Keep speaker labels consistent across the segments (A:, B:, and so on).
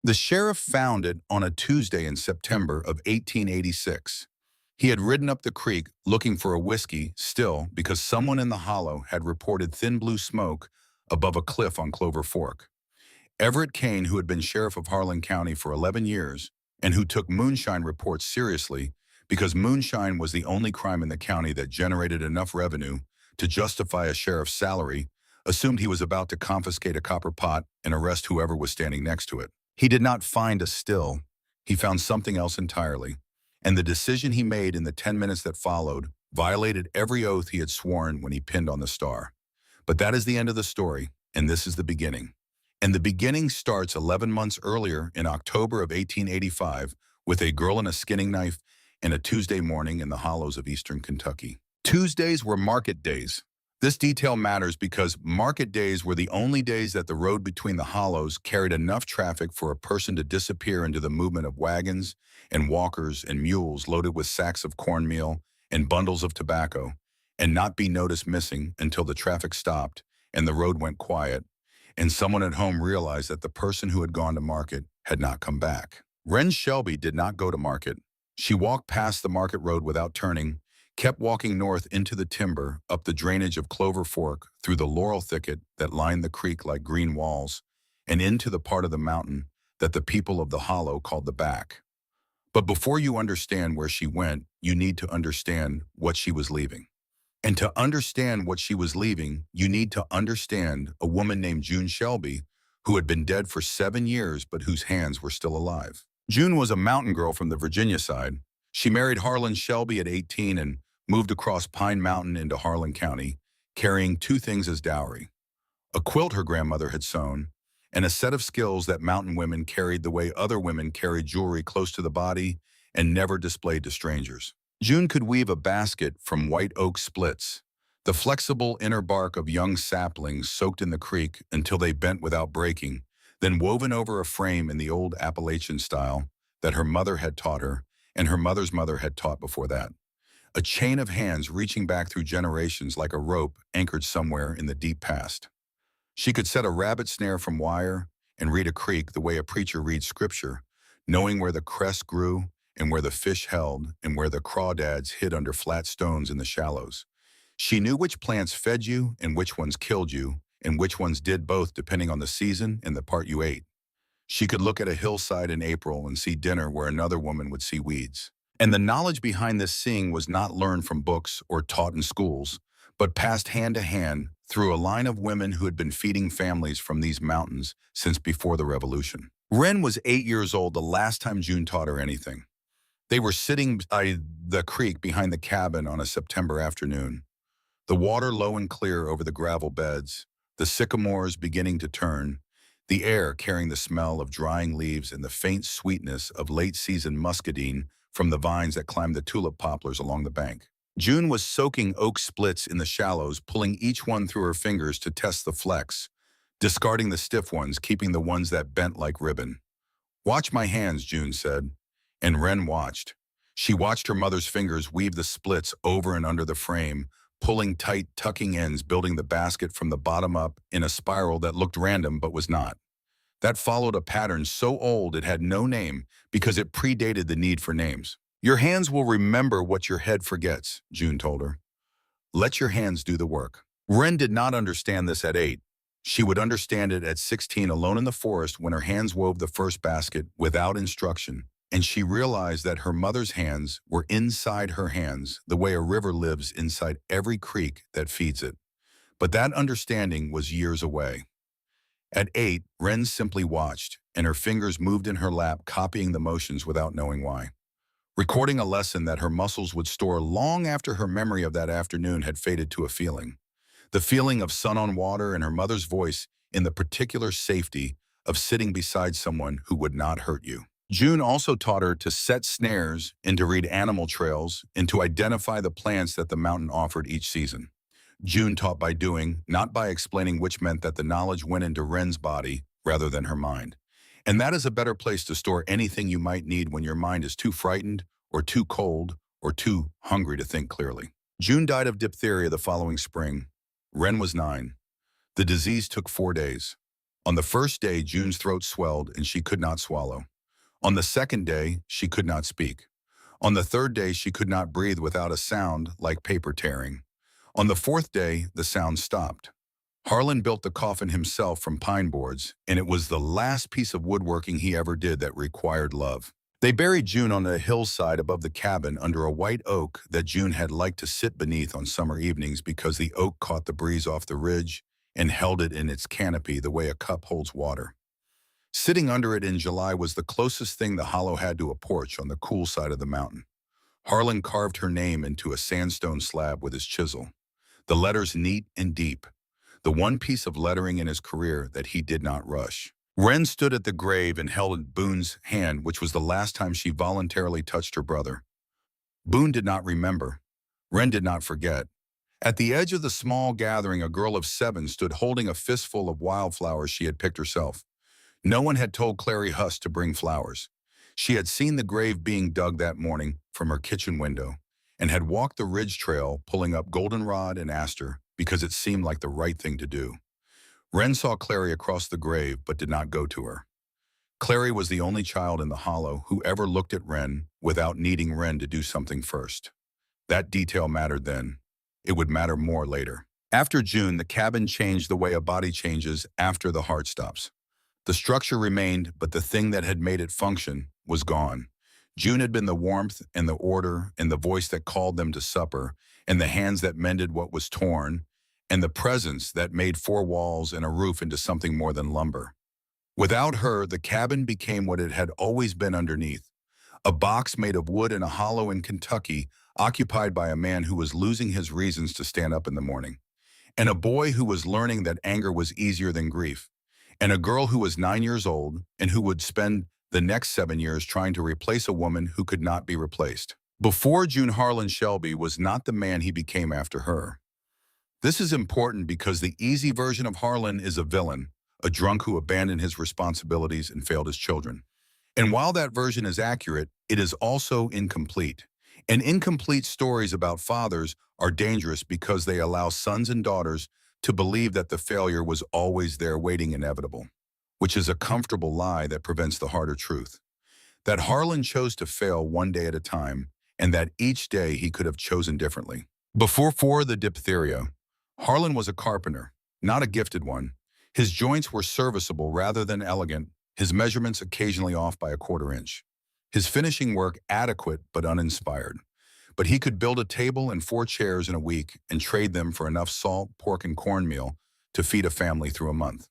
A: The sheriff found it on a Tuesday in September of 1886. He had ridden up the creek looking for a whiskey still because someone in the hollow had reported thin blue smoke above a cliff on Clover Fork. Everett Kane, who had been sheriff of Harlan County for 11 years and who took moonshine reports seriously because moonshine was the only crime in the county that generated enough revenue to justify a sheriff's salary, assumed he was about to confiscate a copper pot and arrest whoever was standing next to it. He did not find a still. He found something else entirely. And the decision he made in the 10 minutes that followed violated every oath he had sworn when he pinned on the star. But that is the end of the story, and this is the beginning. And the beginning starts 11 months earlier in October of 1885 with a girl and a skinning knife and a Tuesday morning in the hollows of eastern Kentucky. Tuesdays were market days. This detail matters because market days were the only days that the road between the hollows carried enough traffic for a person to disappear into the movement of wagons and walkers and mules loaded with sacks of cornmeal and bundles of tobacco, and not be noticed missing until the traffic stopped and the road went quiet, and someone at home realized that the person who had gone to market had not come back. Wren Shelby did not go to market. She walked past the market road without turning, kept walking north into the timber, up the drainage of Clover Fork, through the laurel thicket that lined the creek like green walls, and into the part of the mountain that the people of the hollow called the back. But before you understand where she went, you need to understand what she was leaving. And to understand what she was leaving, you need to understand a woman named June Shelby, who had been dead for 7 years but whose hands were still alive. June was a mountain girl from the Virginia side. She married Harlan Shelby at 18 and moved across Pine Mountain into Harlan County, carrying 2 things as dowry: a quilt her grandmother had sewn, and a set of skills that mountain women carried the way other women carried jewelry close to the body and never displayed to strangers. June could weave a basket from white oak splits, the flexible inner bark of young saplings soaked in the creek until they bent without breaking, then woven over a frame in the old Appalachian style that her mother had taught her and her mother's mother had taught before that. A chain of hands reaching back through generations like a rope anchored somewhere in the deep past. She could set a rabbit snare from wire and read a creek the way a preacher reads scripture, knowing where the cress grew and where the fish held and where the crawdads hid under flat stones in the shallows. She knew which plants fed you and which ones killed you and which ones did both depending on the season and the part you ate. She could look at a hillside in April and see dinner where another woman would see weeds. And the knowledge behind this seeing was not learned from books or taught in schools, but passed hand to hand through a line of women who had been feeding families from these mountains since before the Revolution. Wren was 8 years old the last time June taught her anything. They were sitting by the creek behind the cabin on a September afternoon. The water low and clear over the gravel beds, the sycamores beginning to turn, the air carrying the smell of drying leaves and the faint sweetness of late-season muscadine from the vines that climbed the tulip poplars along the bank. June was soaking oak splits in the shallows, pulling each one through her fingers to test the flex, discarding the stiff ones, keeping the ones that bent like ribbon. "Watch my hands," June said. And Wren watched. She watched her mother's fingers weave the splits over and under the frame, pulling tight, tucking ends, building the basket from the bottom up in a spiral that looked random but was not. That followed a pattern so old it had no name because it predated the need for names. "Your hands will remember what your head forgets," June told her. "Let your hands do the work." Wren did not understand this at 8. She would understand it at 16, alone in the forest when her hands wove the first basket without instruction, and she realized that her mother's hands were inside her hands the way a river lives inside every creek that feeds it. But that understanding was years away. At 8, Wren simply watched, and her fingers moved in her lap, copying the motions without knowing why. Recording a lesson that her muscles would store long after her memory of that afternoon had faded to a feeling. The feeling of sun on water and her mother's voice in the particular safety of sitting beside someone who would not hurt you. June also taught her to set snares and to read animal trails and to identify the plants that the mountain offered each season. June taught by doing, not by explaining, which meant that the knowledge went into Wren's body rather than her mind. And that is a better place to store anything you might need when your mind is too frightened or too cold or too hungry to think clearly. June died of diphtheria the following spring. Wren was 9. The disease took 4 days. On the first day, June's throat swelled and she could not swallow. On the second day, she could not speak. On the third day, she could not breathe without a sound like paper tearing. On the fourth day, the sound stopped. Harlan built the coffin himself from pine boards, and it was the last piece of woodworking he ever did that required love. They buried June on a hillside above the cabin under a white oak that June had liked to sit beneath on summer evenings because the oak caught the breeze off the ridge and held it in its canopy the way a cup holds water. Sitting under it in July was the closest thing the hollow had to a porch on the cool side of the mountain. Harlan carved her name into a sandstone slab with his chisel, the letters neat and deep, the one piece of lettering in his career that he did not rush. Wren stood at the grave and held Boone's hand, which was the last time she voluntarily touched her brother. Boone did not remember. Wren did not forget. At the edge of the small gathering, a girl of 7 stood holding a fistful of wildflowers she had picked herself. No one had told Clary Huss to bring flowers. She had seen the grave being dug that morning from her kitchen window and had walked the ridge trail pulling up goldenrod and aster because it seemed like the right thing to do. Wren saw Clary across the grave but did not go to her. Clary was the only child in the hollow who ever looked at Wren without needing Wren to do something first. That detail mattered then. It would matter more later. After June, the cabin changed the way a body changes after the heart stops. The structure remained, but the thing that had made it function was gone. June had been the warmth and the order and the voice that called them to supper and the hands that mended what was torn and the presence that made 4 walls and a roof into something more than lumber. Without her, the cabin became what it had always been underneath, a box made of wood in a hollow in Kentucky, occupied by a man who was losing his reasons to stand up in the morning, and a boy who was learning that anger was easier than grief, and a girl who was 9 years old and who would spend the next 7 years trying to replace a woman who could not be replaced. Before June, Harlan Shelby was not the man he became after her. This is important because the easy version of Harlan is a villain, a drunk who abandoned his responsibilities and failed his children. And while that version is accurate, it is also incomplete. And incomplete stories about fathers are dangerous because they allow sons and daughters to believe that the failure was always there waiting inevitable, which is a comfortable lie that prevents the harder truth. That Harlan chose to fail one day at a time, and that each day he could have chosen differently. Before the diphtheria, Harlan was a carpenter, not a gifted one. His joints were serviceable rather than elegant, his measurements occasionally off by a 1/4 inch. His finishing work adequate but uninspired. But he could build a table and 4 chairs in a week and trade them for enough salt, pork, and cornmeal to feed a family through a month.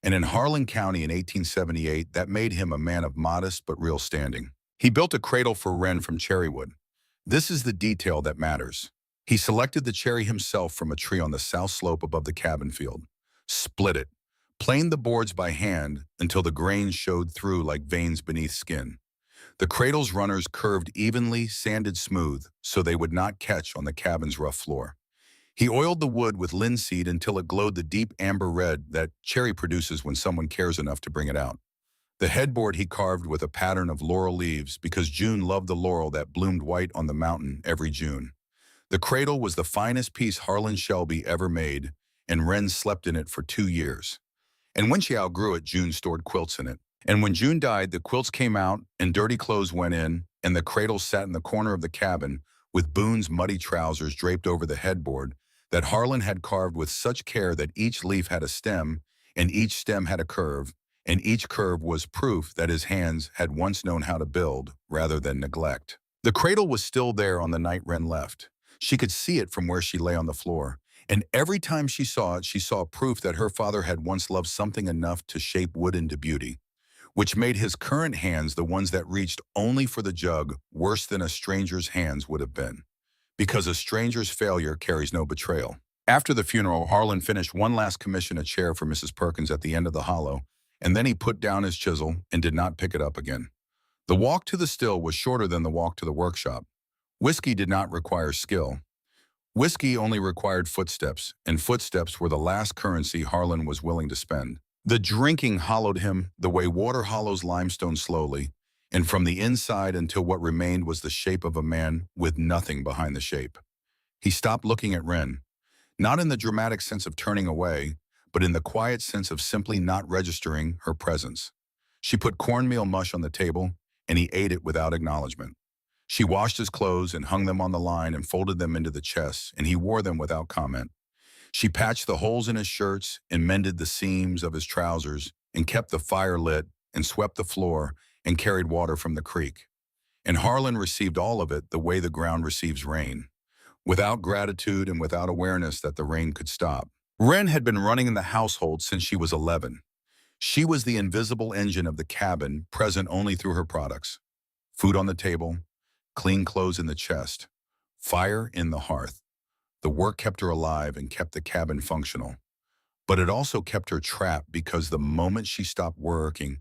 A: And in Harlan County in 1878, that made him a man of modest but real standing. He built a cradle for Wren from cherrywood. This is the detail that matters. He selected the cherry himself from a tree on the south slope above the cabin field, split it, planed the boards by hand until the grains showed through like veins beneath skin. The cradle's runners curved evenly, sanded smooth, so they would not catch on the cabin's rough floor. He oiled the wood with linseed until it glowed the deep amber red that cherry produces when someone cares enough to bring it out. The headboard he carved with a pattern of laurel leaves because June loved the laurel that bloomed white on the mountain every June. The cradle was the finest piece Harlan Shelby ever made, and Wren slept in it for 2 years. And when she outgrew it, June stored quilts in it. And when June died, the quilts came out and dirty clothes went in, and the cradle sat in the corner of the cabin with Boone's muddy trousers draped over the headboard that Harlan had carved with such care that each leaf had a stem, and each stem had a curve, and each curve was proof that his hands had once known how to build rather than neglect. The cradle was still there on the night Wren left. She could see it from where she lay on the floor, and every time she saw it, she saw proof that her father had once loved something enough to shape wood into beauty, which made his current hands, the ones that reached only for the jug, worse than a stranger's hands would have been, because a stranger's failure carries no betrayal. After the funeral, Harlan finished one last commission, a chair for Mrs. Perkins at the end of the hollow, and then he put down his chisel and did not pick it up again. The walk to the still was shorter than the walk to the workshop. Whiskey did not require skill. Whiskey only required footsteps, and footsteps were the last currency Harlan was willing to spend. The drinking hollowed him the way water hollows limestone slowly, and from the inside until what remained was the shape of a man with nothing behind the shape. He stopped looking at Wren, not in the dramatic sense of turning away, but in the quiet sense of simply not registering her presence. She put cornmeal mush on the table, and he ate it without acknowledgement. She washed his clothes and hung them on the line and folded them into the chests, and he wore them without comment. She patched the holes in his shirts and mended the seams of his trousers and kept the fire lit and swept the floor and carried water from the creek. And Harlan received all of it the way the ground receives rain, without gratitude and without awareness that the rain could stop. Wren had been running in the household since she was 11. She was the invisible engine of the cabin, present only through her products. Food on the table, clean clothes in the chest, fire in the hearth. The work kept her alive and kept the cabin functional. But it also kept her trapped because the moment she stopped working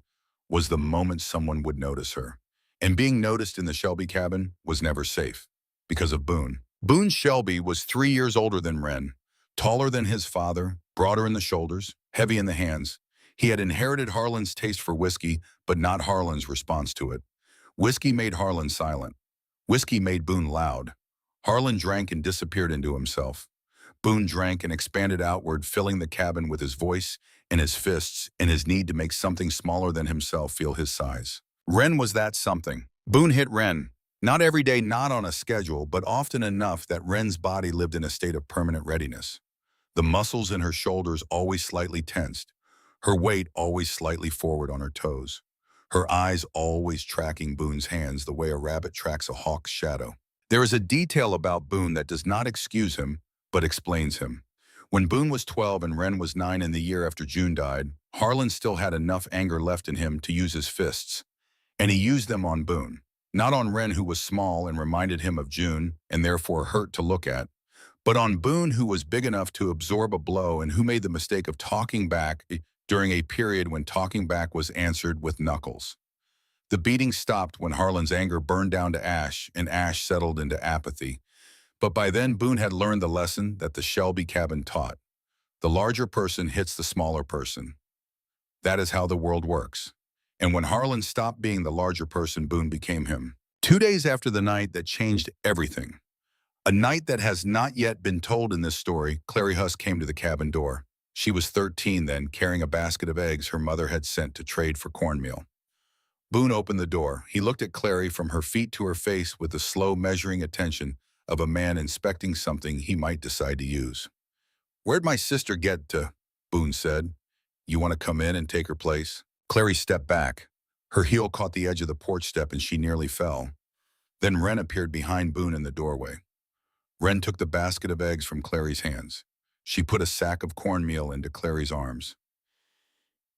A: was the moment someone would notice her. And being noticed in the Shelby cabin was never safe because of Boone. Boone Shelby was 3 years older than Wren, taller than his father, broader in the shoulders, heavy in the hands. He had inherited Harlan's taste for whiskey, but not Harlan's response to it. Whiskey made Harlan silent. Whiskey made Boone loud. Harlan drank and disappeared into himself. Boone drank and expanded outward, filling the cabin with his voice and his fists and his need to make something smaller than himself feel his size. Wren was that something. Boone hit Wren. Not every day, not on a schedule, but often enough that Wren's body lived in a state of permanent readiness. The muscles in her shoulders always slightly tensed, her weight always slightly forward on her toes, her eyes always tracking Boone's hands the way a rabbit tracks a hawk's shadow. There is a detail about Boone that does not excuse him, but explains him. When Boone was 12 and Wren was 9 in the year after June died, Harlan still had enough anger left in him to use his fists. And he used them on Boone. Not on Wren, who was small and reminded him of June and therefore hurt to look at, but on Boone, who was big enough to absorb a blow and who made the mistake of talking back during a period when talking back was answered with knuckles. The beating stopped when Harlan's anger burned down to ash and ash settled into apathy. But by then, Boone had learned the lesson that the Shelby cabin taught. The larger person hits the smaller person. That is how the world works. And when Harlan stopped being the larger person, Boone became him. 2 days after the night that changed everything, a night that has not yet been told in this story, Clary Huss came to the cabin door. She was 13 then, carrying a basket of eggs her mother had sent to trade for cornmeal. Boone opened the door. He looked at Clary from her feet to her face with the slow, measuring attention of a man inspecting something he might decide to use. "Where'd my sister get to?" Boone said. "You want to come in and take her place?" Clary stepped back. Her heel caught the edge of the porch step and she nearly fell. Then Wren appeared behind Boone in the doorway. Wren took the basket of eggs from Clary's hands. She put a sack of cornmeal into Clary's arms.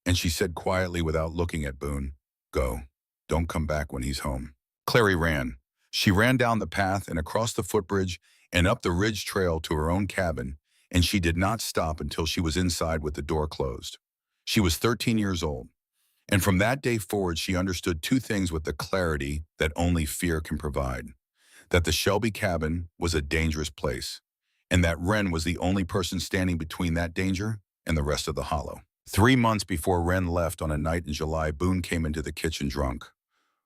A: And she said quietly without looking at Boone, "Go. Don't come back when he's home." Clary ran. She ran down the path and across the footbridge and up the ridge trail to her own cabin, and she did not stop until she was inside with the door closed. She was 13 years old. And from that day forward, she understood two things with the clarity that only fear can provide. That the Shelby cabin was a dangerous place, and that Wren was the only person standing between that danger and the rest of the hollow. 3 months before Wren left on a night in July, Boone came into the kitchen drunk.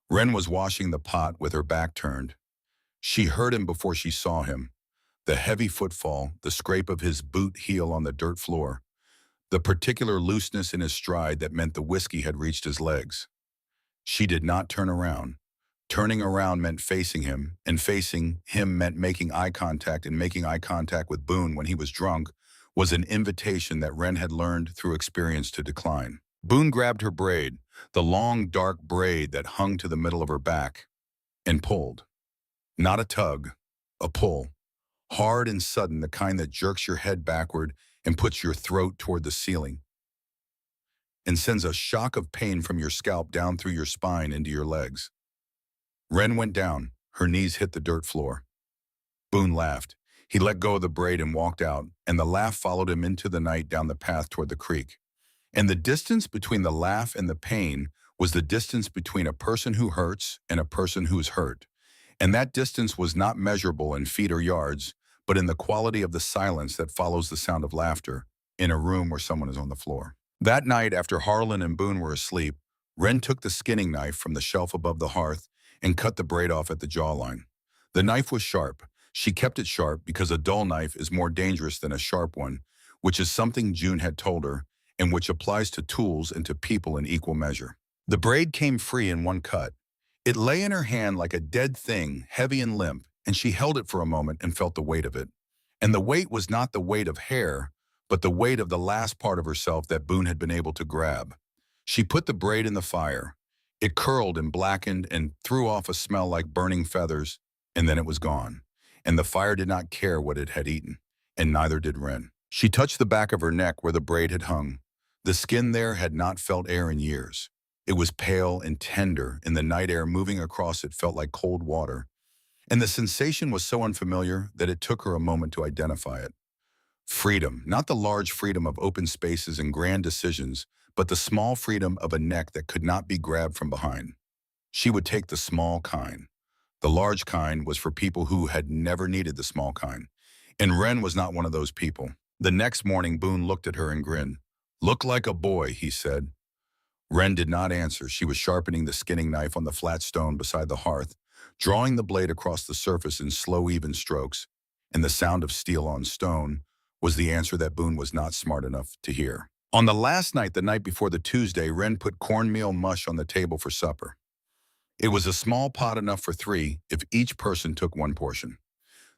A: Wren was washing the pot with her back turned. She heard him before she saw him. The heavy footfall, the scrape of his boot heel on the dirt floor, the particular looseness in his stride that meant the whiskey had reached his legs. She did not turn around. Turning around meant facing him, and facing him meant making eye contact, and making eye contact with Boone when he was drunk was an invitation that Wren had learned through experience to decline. Boone grabbed her braid, the long, dark braid that hung to the middle of her back, and pulled. Not a tug, a pull. Hard and sudden, the kind that jerks your head backward and puts your throat toward the ceiling and sends a shock of pain from your scalp down through your spine into your legs. Wren went down. Her knees hit the dirt floor. Boone laughed. He let go of the braid and walked out, and the laugh followed him into the night down the path toward the creek. And the distance between the laugh and the pain was the distance between a person who hurts and a person who is hurt. And that distance was not measurable in feet or yards, but in the quality of the silence that follows the sound of laughter in a room where someone is on the floor. That night, after Harlan and Boone were asleep, Wren took the skinning knife from the shelf above the hearth and cut the braid off at the jawline. The knife was sharp. She kept it sharp because a dull knife is more dangerous than a sharp one, which is something June had told her, and which applies to tools and to people in equal measure. The braid came free in one cut. It lay in her hand like a dead thing, heavy and limp, and she held it for a moment and felt the weight of it. And the weight was not the weight of hair, but the weight of the last part of herself that Boone had been able to grab. She put the braid in the fire. It curled and blackened and threw off a smell like burning feathers, and then it was gone. And the fire did not care what it had eaten, and neither did Wren. She touched the back of her neck where the braid had hung. The skin there had not felt air in years. It was pale and tender, and the night air moving across it felt like cold water. And the sensation was so unfamiliar that it took her a moment to identify it. Freedom, not the large freedom of open spaces and grand decisions, but the small freedom of a neck that could not be grabbed from behind. She would take the small kind. The large kind was for people who had never needed the small kind. And Wren was not one of those people. The next morning, Boone looked at her and grinned. "Look like a boy," he said. Wren did not answer. She was sharpening the skinning knife on the flat stone beside the hearth, drawing the blade across the surface in slow, even strokes, and the sound of steel on stone was the answer that Boone was not smart enough to hear. On the last night, the night before the Tuesday, Wren put cornmeal mush on the table for supper. It was a small pot enough for three if each person took one portion.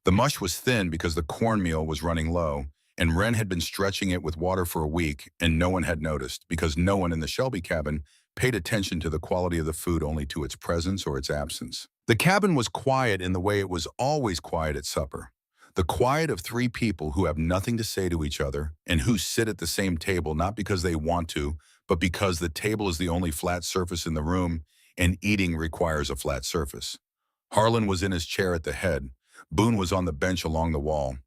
A: The mush was thin because the cornmeal was running low, and Wren had been stretching it with water for a week, and no one had noticed because no one in the Shelby cabin paid attention to the quality of the food, only to its presence or its absence. The cabin was quiet in the way it was always quiet at supper. The quiet of three people who have nothing to say to each other and who sit at the same table not because they want to, but because the table is the only flat surface in the room and eating requires a flat surface. Harlan was in his chair at the head. Boone was on the bench along the wall.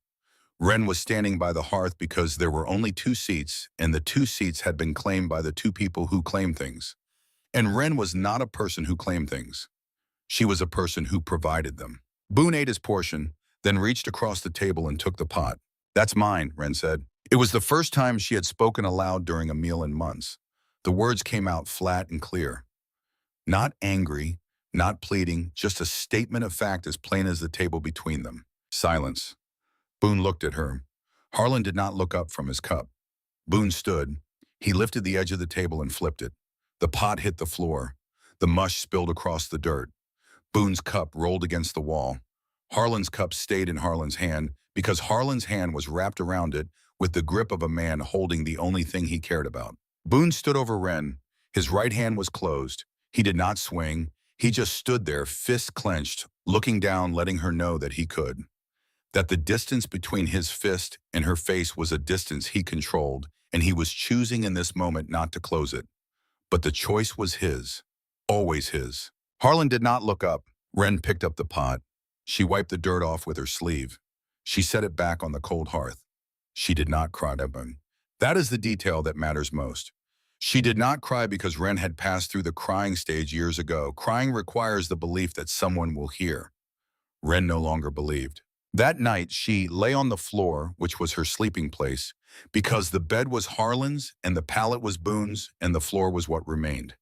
A: Wren was standing by the hearth because there were only two seats, and the two seats had been claimed by the two people who claimed things. And Wren was not a person who claimed things. She was a person who provided them. Boone ate his portion, then reached across the table and took the pot. "That's mine," Wren said. It was the first time she had spoken aloud during a meal in months. The words came out flat and clear. Not angry, not pleading, just a statement of fact as plain as the table between them. Silence. Boone looked at her. Harlan did not look up from his cup. Boone stood. He lifted the edge of the table and flipped it. The pot hit the floor. The mush spilled across the dirt. Boone's cup rolled against the wall. Harlan's cup stayed in Harlan's hand because Harlan's hand was wrapped around it with the grip of a man holding the only thing he cared about. Boone stood over Wren. His right hand was closed. He did not swing. He just stood there, fists clenched, looking down, letting her know that he could. That the distance between his fist and her face was a distance he controlled, and he was choosing in this moment not to close it. But the choice was his, always his. Harlan did not look up. Wren picked up the pot. She wiped the dirt off with her sleeve. She set it back on the cold hearth. She did not cry to him. That is the detail that matters most. She did not cry because Wren had passed through the crying stage years ago. Crying requires the belief that someone will hear. Wren no longer believed. That night, she lay on the floor, which was her sleeping place, because the bed was Harlan's and the pallet was Boone's and the floor was what remained.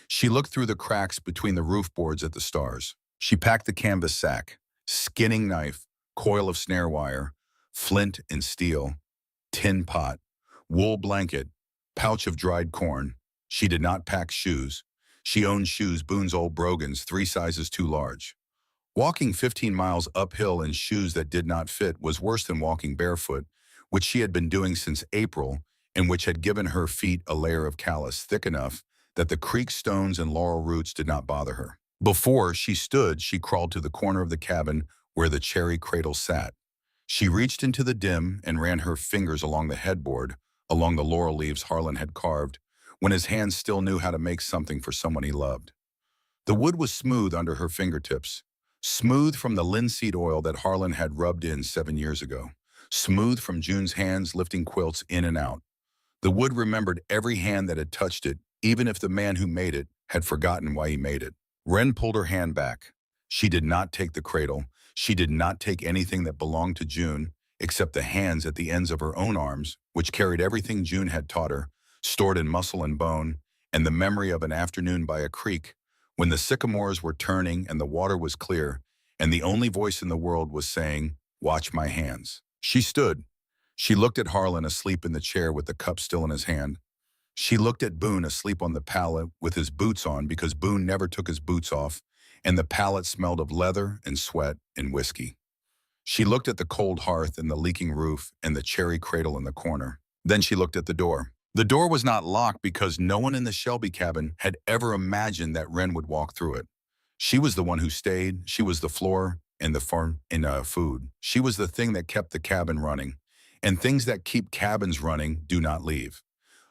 A: She looked through the cracks between the roof boards at the stars. She packed the canvas sack, skinning knife, coil of snare wire, flint and steel, tin pot, wool blanket, pouch of dried corn. She did not pack shoes. She owned shoes, Boone's old brogans, 3 sizes too large. Walking 15 miles uphill in shoes that did not fit was worse than walking barefoot, which she had been doing since April and which had given her feet a layer of callus thick enough that the creek stones and laurel roots did not bother her. Before she stood, she crawled to the corner of the cabin where the cherry cradle sat. She reached into the dim and ran her fingers along the headboard, along the laurel leaves Harlan had carved, when his hands still knew how to make something for someone he loved. The wood was smooth under her fingertips. Smooth from the linseed oil that Harlan had rubbed in 7 years ago. Smooth from June's hands lifting quilts in and out. The wood remembered every hand that had touched it, even if the man who made it had forgotten why he made it. Wren pulled her hand back. She did not take the cradle. She did not take anything that belonged to June, except the hands at the ends of her own arms, which carried everything June had taught her, stored in muscle and bone, and the memory of an afternoon by a creek, when the sycamores were turning and the water was clear, and the only voice in the world was saying, "Watch my hands." She stood. She looked at Harlan asleep in the chair with the cup still in his hand. She looked at Boone asleep on the pallet with his boots on because Boone never took his boots off, and the pallet smelled of leather and sweat and whiskey. She looked at the cold hearth and the leaking roof and the cherry cradle in the corner. Then she looked at the door. The door was not locked because no one in the Shelby cabin had ever imagined that Wren would walk through it. She was the one who stayed. She was the floor and the farm and food. She was the thing that kept the cabin running. And things that keep cabins running do not leave.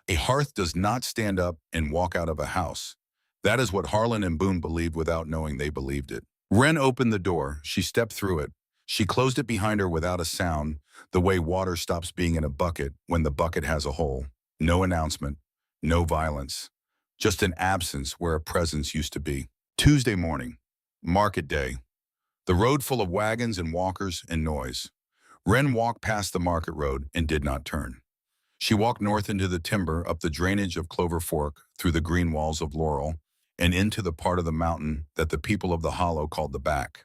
A: A hearth does not stand up and walk out of a house. That is what Harlan and Boone believed without knowing they believed it. Wren opened the door. She stepped through it. She closed it behind her without a sound, the way water stops being in a bucket when the bucket has a hole. No announcement, no violence, just an absence where a presence used to be. Tuesday morning, market day. The road full of wagons and walkers and noise. Wren walked past the market road and did not turn. She walked north into the timber, up the drainage of Clover Fork, through the green walls of Laurel, and into the part of the mountain that the people of the hollow called the back.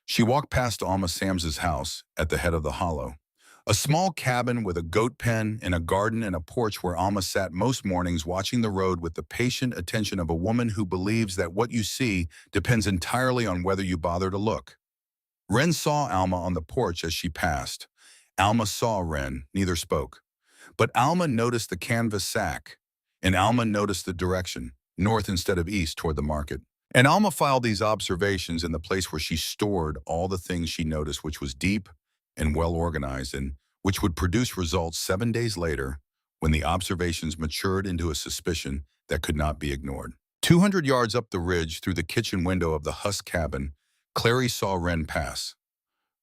A: She walked past Alma Sams's house at the head of the hollow, a small cabin with a goat pen and a garden and a porch where Alma sat most mornings watching the road with the patient attention of a woman who believes that what you see depends entirely on whether you bother to look. Wren saw Alma on the porch as she passed. Alma saw Wren, neither spoke. But Alma noticed the canvas sack, and Alma noticed the direction, north instead of east toward the market. And Alma filed these observations in the place where she stored all the things she noticed, which was deep and well organized, and which would produce results 7 days later when the observations matured into a suspicion that could not be ignored. 200 yards up the ridge through the kitchen window of the Huss cabin, Clary saw Wren pass.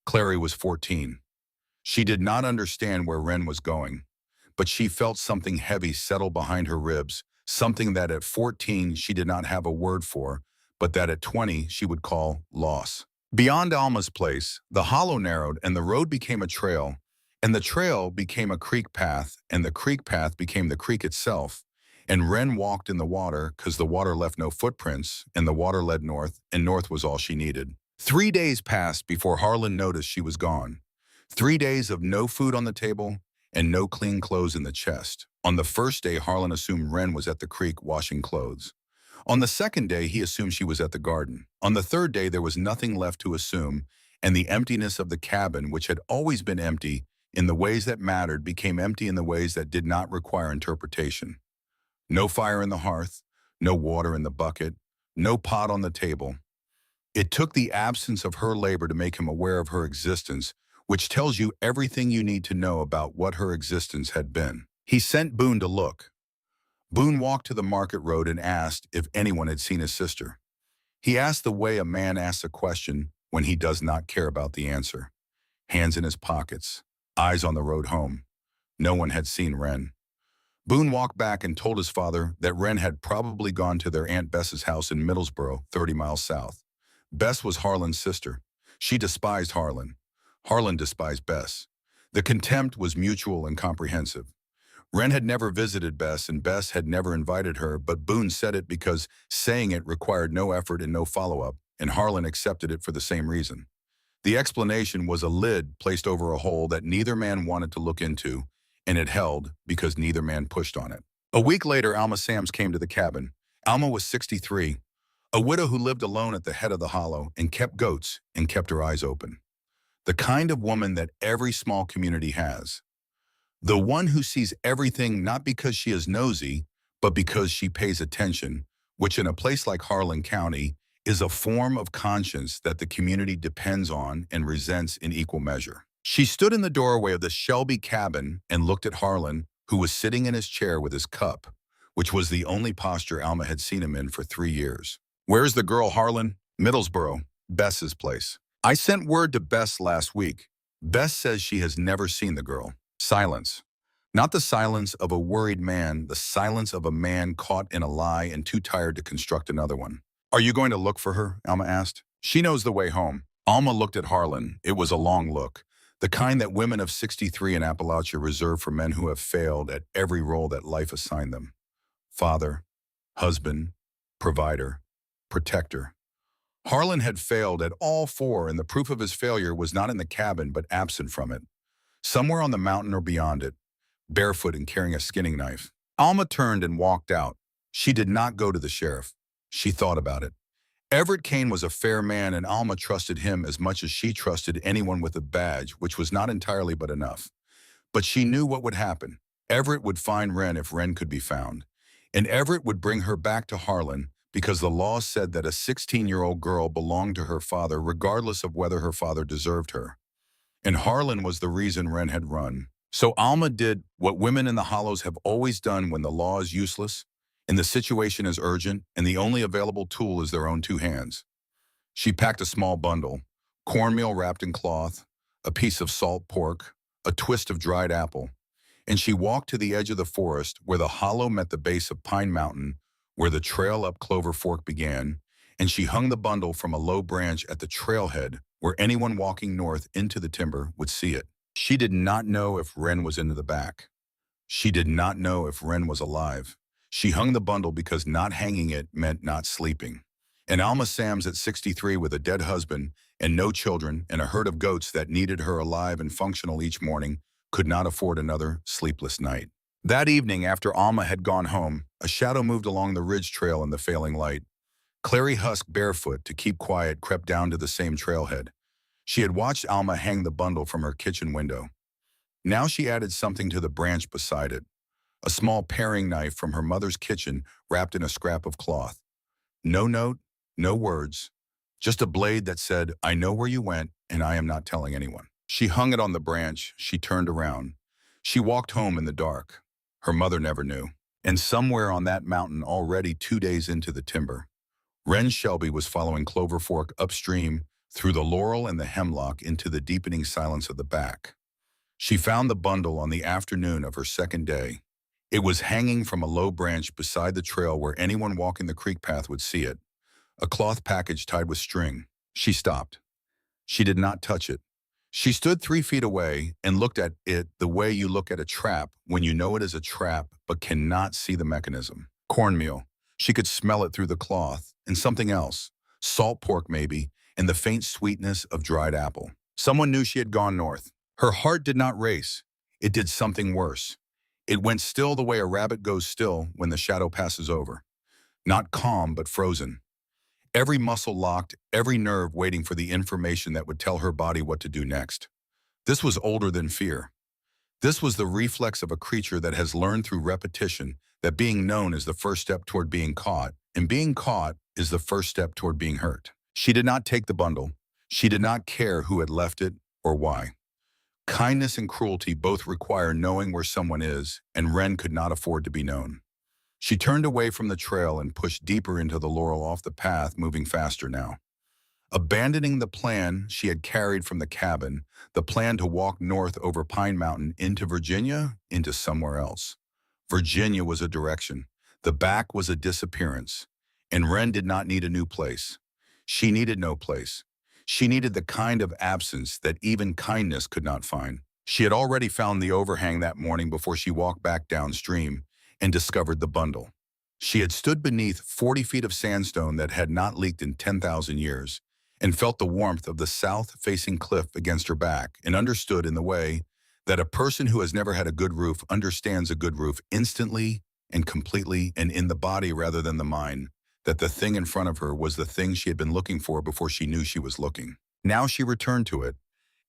A: Clary was 14. She did not understand where Wren was going, but she felt something heavy settle behind her ribs, something that at 14 she did not have a word for, but that at 20 she would call loss. Beyond Alma's place, the hollow narrowed and the road became a trail, and the trail became a creek path, and the creek path became the creek itself, and Wren walked in the water because the water left no footprints, and the water led north, and north was all she needed. 3 days passed before Harlan noticed she was gone. 3 days of no food on the table and no clean clothes in the chest. On the first day, Harlan assumed Wren was at the creek washing clothes. On the second day, he assumed she was at the garden. On the third day, there was nothing left to assume, and the emptiness of the cabin, which had always been empty in the ways that mattered, became empty in the ways that did not require interpretation. No fire in the hearth, no water in the bucket, no pot on the table. It took the absence of her labor to make him aware of her existence, which tells you everything you need to know about what her existence had been. He sent Boone to look. Boone walked to the market road and asked if anyone had seen his sister. He asked the way a man asks a question when he does not care about the answer. Hands in his pockets, eyes on the road home. No one had seen Wren. Boone walked back and told his father that Wren had probably gone to their Aunt Bess's house in Middlesboro, 30 miles south. Bess was Harlan's sister. She despised Harlan. Harlan despised Bess. The contempt was mutual and comprehensive. Wren had never visited Bess, and Bess had never invited her, but Boone said it because saying it required no effort and no follow-up, and Harlan accepted it for the same reason. The explanation was a lid placed over a hole that neither man wanted to look into, and it held because neither man pushed on it. A week later, Alma Sams came to the cabin. Alma was 63, a widow who lived alone at the head of the hollow and kept goats and kept her eyes open. The kind of woman that every small community has. The one who sees everything not because she is nosy, but because she pays attention, which in a place like Harlan County is a form of conscience that the community depends on and resents in equal measure. She stood in the doorway of the Shelby cabin and looked at Harlan, who was sitting in his chair with his cup, which was the only posture Alma had seen him in for 3 years. "Where's the girl, Harlan?" "Middlesboro, Bess's place. I sent word to Bess last week. Bess says she has never seen the girl." Silence. Not the silence of a worried man, the silence of a man caught in a lie and too tired to construct another one. "Are you going to look for her?" Alma asked. "She knows the way home." Alma looked at Harlan. It was a long look, the kind that women of 63 in Appalachia reserve for men who have failed at every role that life assigned them. Father, husband, provider, protector. Harlan had failed at all four, and the proof of his failure was not in the cabin but absent from it. somewhere on the mountain or beyond it, barefoot and carrying a skinning knife. Alma turned and walked out. She did not go to the sheriff. She thought about it. Everett Kane was a fair man, and Alma trusted him as much as she trusted anyone with a badge, which was not entirely but enough. But she knew what would happen. Everett would find Wren if Wren could be found. And Everett would bring her back to Harlan because the law said that a 16-year-old girl belonged to her father regardless of whether her father deserved her. And Harlan was the reason Wren had run. So Alma did what women in the Hollows have always done when the law is useless, and the situation is urgent, and the only available tool is their own two hands. She packed a small bundle, cornmeal wrapped in cloth, a piece of salt pork, a twist of dried apple, and she walked to the edge of the forest where the hollow met the base of Pine Mountain, where the trail up Clover Fork began, and she hung the bundle from a low branch at the trailhead where anyone walking north into the timber would see it. She did not know if Wren was in the back. She did not know if Wren was alive. She hung the bundle because not hanging it meant not sleeping. And Alma Sams at 63 with a dead husband and no children and a herd of goats that needed her alive and functional each morning could not afford another sleepless night. That evening, after Alma had gone home, a shadow moved along the ridge trail in the failing light. Clary Husk, barefoot to keep quiet, crept down to the same trailhead. She had watched Alma hang the bundle from her kitchen window. Now she added something to the branch beside it, a small paring knife from her mother's kitchen wrapped in a scrap of cloth. No note, no words, just a blade that said, "I know where you went, and I am not telling anyone." She hung it on the branch. She turned around. She walked home in the dark. Her mother never knew. And somewhere on that mountain, already 2 days into the timber, Wren Shelby was following Clover Fork upstream through the laurel and the hemlock into the deepening silence of the back. She found the bundle on the afternoon of her second day. It was hanging from a low branch beside the trail where anyone walking the creek path would see it, a cloth package tied with string. She stopped. She did not touch it. She stood 3 feet away and looked at it the way you look at a trap when you know it is a trap but cannot see the mechanism. Cornmeal. She could smell it through the cloth, and something else, salt pork maybe, and the faint sweetness of dried apple. Someone knew she had gone north. Her heart did not race. It did something worse. It went still the way a rabbit goes still when the shadow passes over. Not calm, but frozen. Every muscle locked, every nerve waiting for the information that would tell her body what to do next. This was older than fear. This was the reflex of a creature that has learned through repetition that being known is the first step toward being caught, and being caught is the first step toward being hurt. She did not take the bundle. She did not care who had left it or why. Kindness and cruelty both require knowing where someone is, and Wren could not afford to be known. She turned away from the trail and pushed deeper into the laurel off the path, moving faster now. Abandoning the plan she had carried from the cabin, the plan to walk north over Pine Mountain into Virginia, into somewhere else. Virginia was a direction. The back was a disappearance. And Wren did not need a new place. She needed no place. She needed the kind of absence that even kindness could not find. She had already found the overhang that morning before she walked back downstream and discovered the bundle. She had stood beneath 40 feet of sandstone that had not leaked in 10,000 years and felt the warmth of the south-facing cliff against her back and understood in the way that a person who has never had a good roof understands a good roof instantly and completely and in the body rather than the mind, that the thing in front of her was the thing she had been looking for before she knew she was looking. Now she returned to it,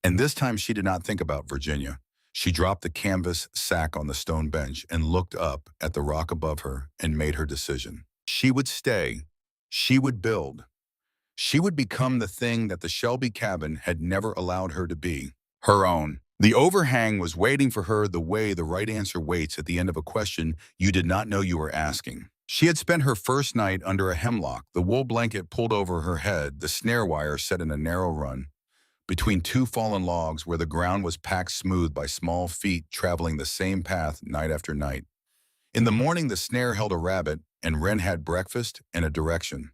A: and this time she did not think about Virginia. She dropped the canvas sack on the stone bench and looked up at the rock above her and made her decision. She would stay. She would build. She would become the thing that the Shelby cabin had never allowed her to be, her own. The overhang was waiting for her the way the right answer waits at the end of a question you did not know you were asking. She had spent her first night under a hemlock, the wool blanket pulled over her head, the snare wire set in a narrow run, between two fallen logs where the ground was packed smooth by small feet traveling the same path night after night. In the morning, the snare held a rabbit, and Wren had breakfast and a direction.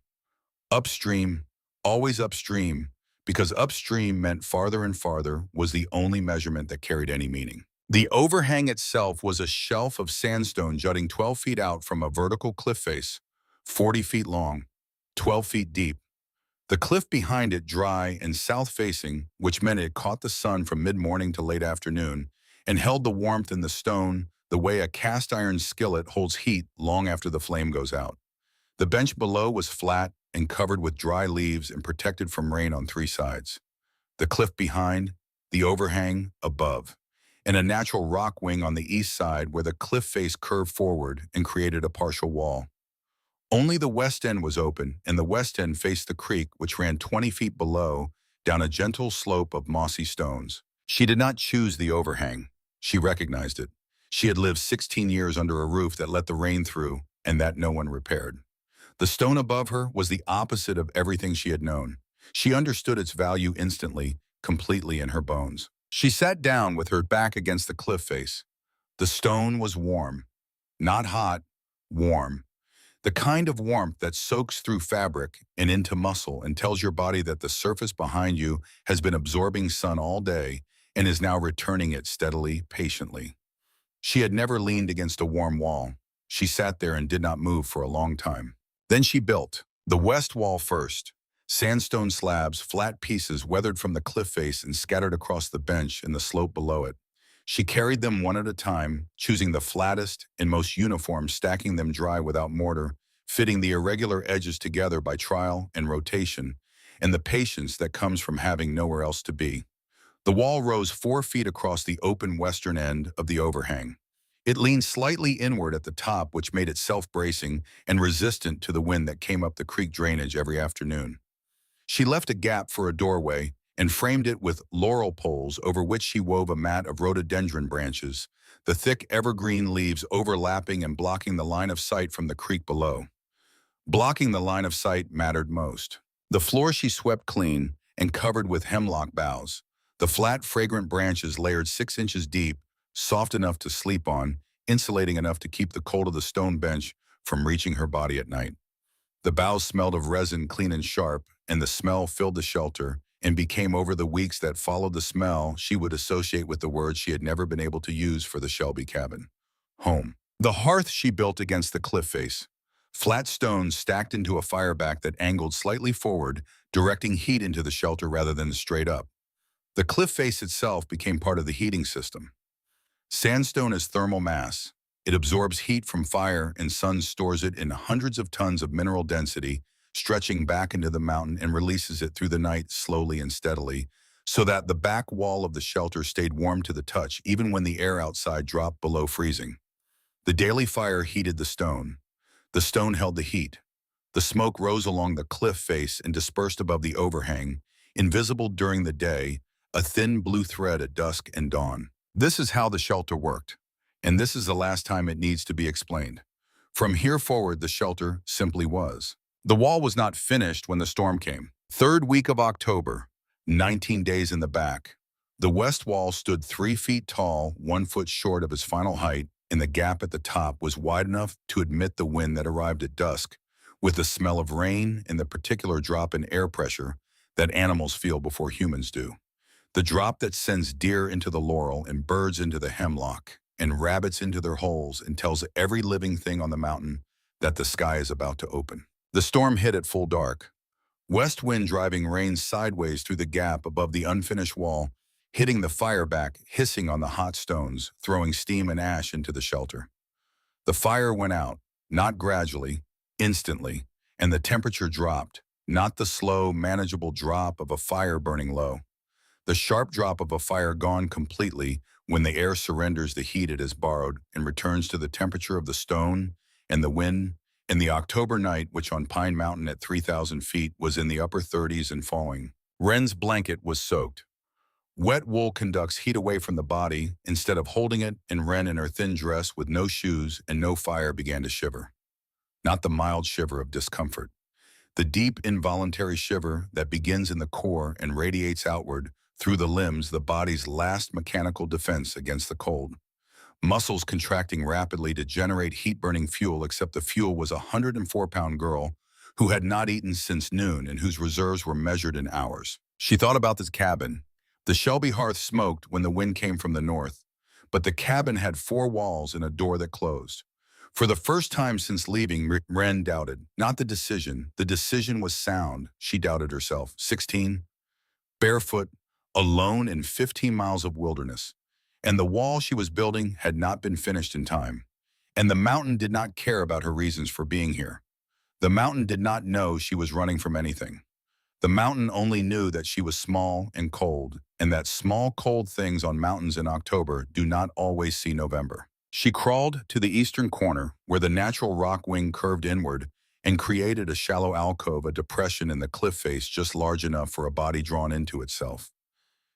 A: Upstream, always upstream, because upstream meant farther and farther was the only measurement that carried any meaning. The overhang itself was a shelf of sandstone jutting 12 feet out from a vertical cliff face, 40 feet long, 12 feet deep. The cliff behind it dry and south-facing, which meant it caught the sun from mid-morning to late afternoon, and held the warmth in the stone the way a cast iron skillet holds heat long after the flame goes out. The bench below was flat and covered with dry leaves and protected from rain on three sides. The cliff behind, the overhang above, and a natural rock wing on the east side where the cliff face curved forward and created a partial wall. Only the west end was open, and the west end faced the creek, which ran 20 feet below, down a gentle slope of mossy stones. She did not choose the overhang. She recognized it. She had lived 16 years under a roof that let the rain through, and that no one repaired. The stone above her was the opposite of everything she had known. She understood its value instantly, completely in her bones. She sat down with her back against the cliff face. The stone was warm. Not hot, warm. The kind of warmth that soaks through fabric and into muscle and tells your body that the surface behind you has been absorbing sun all day and is now returning it steadily, patiently. She had never leaned against a warm wall. She sat there and did not move for a long time. Then she built the west wall first. Sandstone slabs, flat pieces weathered from the cliff face and scattered across the bench and the slope below it. She carried them one at a time, choosing the flattest and most uniform, stacking them dry without mortar, fitting the irregular edges together by trial and rotation, and the patience that comes from having nowhere else to be. The wall rose 4 feet across the open western end of the overhang. It leaned slightly inward at the top, which made it self-bracing and resistant to the wind that came up the creek drainage every afternoon. She left a gap for a doorway and framed it with laurel poles over which she wove a mat of rhododendron branches, the thick evergreen leaves overlapping and blocking the line of sight from the creek below. Blocking the line of sight mattered most. The floor she swept clean and covered with hemlock boughs, the flat, fragrant branches layered 6 inches deep, soft enough to sleep on, insulating enough to keep the cold of the stone bench from reaching her body at night. The boughs smelled of resin, clean and sharp, and the smell filled the shelter and became, over the weeks that followed the smell, she would associate with the words she had never been able to use for the Shelby cabin: home. The hearth she built against the cliff face. Flat stones stacked into a fireback that angled slightly forward, directing heat into the shelter rather than straight up. The cliff face itself became part of the heating system. Sandstone is thermal mass. It absorbs heat from fire and sun, stores it in hundreds of tons of mineral density, stretching back into the mountain, and releases it through the night slowly and steadily, so that the back wall of the shelter stayed warm to the touch even when the air outside dropped below freezing. The daily fire heated the stone. The stone held the heat. The smoke rose along the cliff face and dispersed above the overhang, invisible during the day, a thin blue thread at dusk and dawn. This is how the shelter worked, and this is the last time it needs to be explained. From here forward, the shelter simply was. The wall was not finished when the storm came. Third week of October, 19 days in the back. The west wall stood 3 feet tall, 1 foot short of its final height, and the gap at the top was wide enough to admit the wind that arrived at dusk, with the smell of rain and the particular drop in air pressure that animals feel before humans do. The drop that sends deer into the laurel and birds into the hemlock and rabbits into their holes and tells every living thing on the mountain that the sky is about to open. The storm hit at full dark. West wind driving rain sideways through the gap above the unfinished wall, hitting the fireback, hissing on the hot stones, throwing steam and ash into the shelter. The fire went out, not gradually, instantly, and the temperature dropped, not the slow, manageable drop of a fire burning low. The sharp drop of a fire gone completely when the air surrenders the heat it has borrowed and returns to the temperature of the stone and the wind. In the October night, which on Pine Mountain at 3,000 feet was in the upper 30s and falling, Wren's blanket was soaked. Wet wool conducts heat away from the body. Instead of holding it, and Wren in her thin dress with no shoes and no fire began to shiver. Not the mild shiver of discomfort. The deep, involuntary shiver that begins in the core and radiates outward through the limbs, the body's last mechanical defense against the cold. Muscles contracting rapidly to generate heat-burning fuel, except the fuel was a 104-pound girl who had not eaten since noon and whose reserves were measured in hours. She thought about this cabin. The Shelby hearth smoked when the wind came from the north, but the cabin had 4 walls and a door that closed. For the first time since leaving, Wren doubted. Not the decision. The decision was sound, she doubted herself. 16, barefoot, alone in 15 miles of wilderness. and the wall she was building had not been finished in time. And the mountain did not care about her reasons for being here. The mountain did not know she was running from anything. The mountain only knew that she was small and cold, and that small, cold things on mountains in October do not always see November. She crawled to the eastern corner, where the natural rock wing curved inward and created a shallow alcove, a depression in the cliff face just large enough for a body drawn into itself.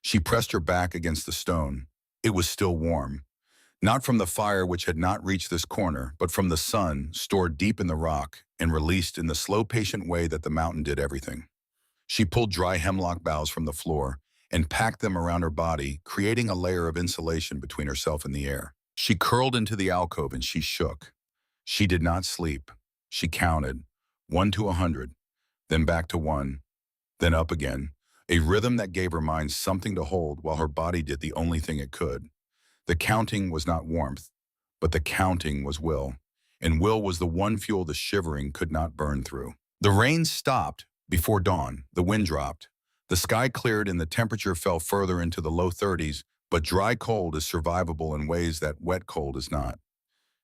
A: She pressed her back against the stone. It was still warm. Not from the fire which had not reached this corner, but from the sun stored deep in the rock and released in the slow, patient way that the mountain did everything. She pulled dry hemlock boughs from the floor and packed them around her body, creating a layer of insulation between herself and the air. She curled into the alcove and she shook. She did not sleep. She counted, 1 to 100, then back to 1, then up again, a rhythm that gave her mind something to hold while her body did the only thing it could. The counting was not warmth, but the counting was will, and will was the one fuel the shivering could not burn through. The rain stopped before dawn, the wind dropped. The sky cleared and the temperature fell further into the low 30s, but dry cold is survivable in ways that wet cold is not.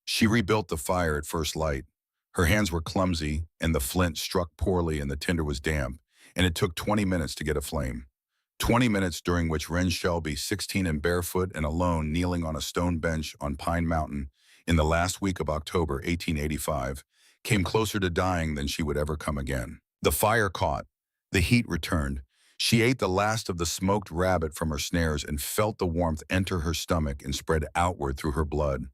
A: She rebuilt the fire at first light. Her hands were clumsy, and the flint struck poorly and the tinder was damp, and it took 20 minutes to get a flame. 20 minutes during which Wren Shelby, 16 and barefoot and alone, kneeling on a stone bench on Pine Mountain in the last week of October 1885, came closer to dying than she would ever come again. The fire caught. The heat returned. She ate the last of the smoked rabbit from her snares and felt the warmth enter her stomach and spread outward through her blood.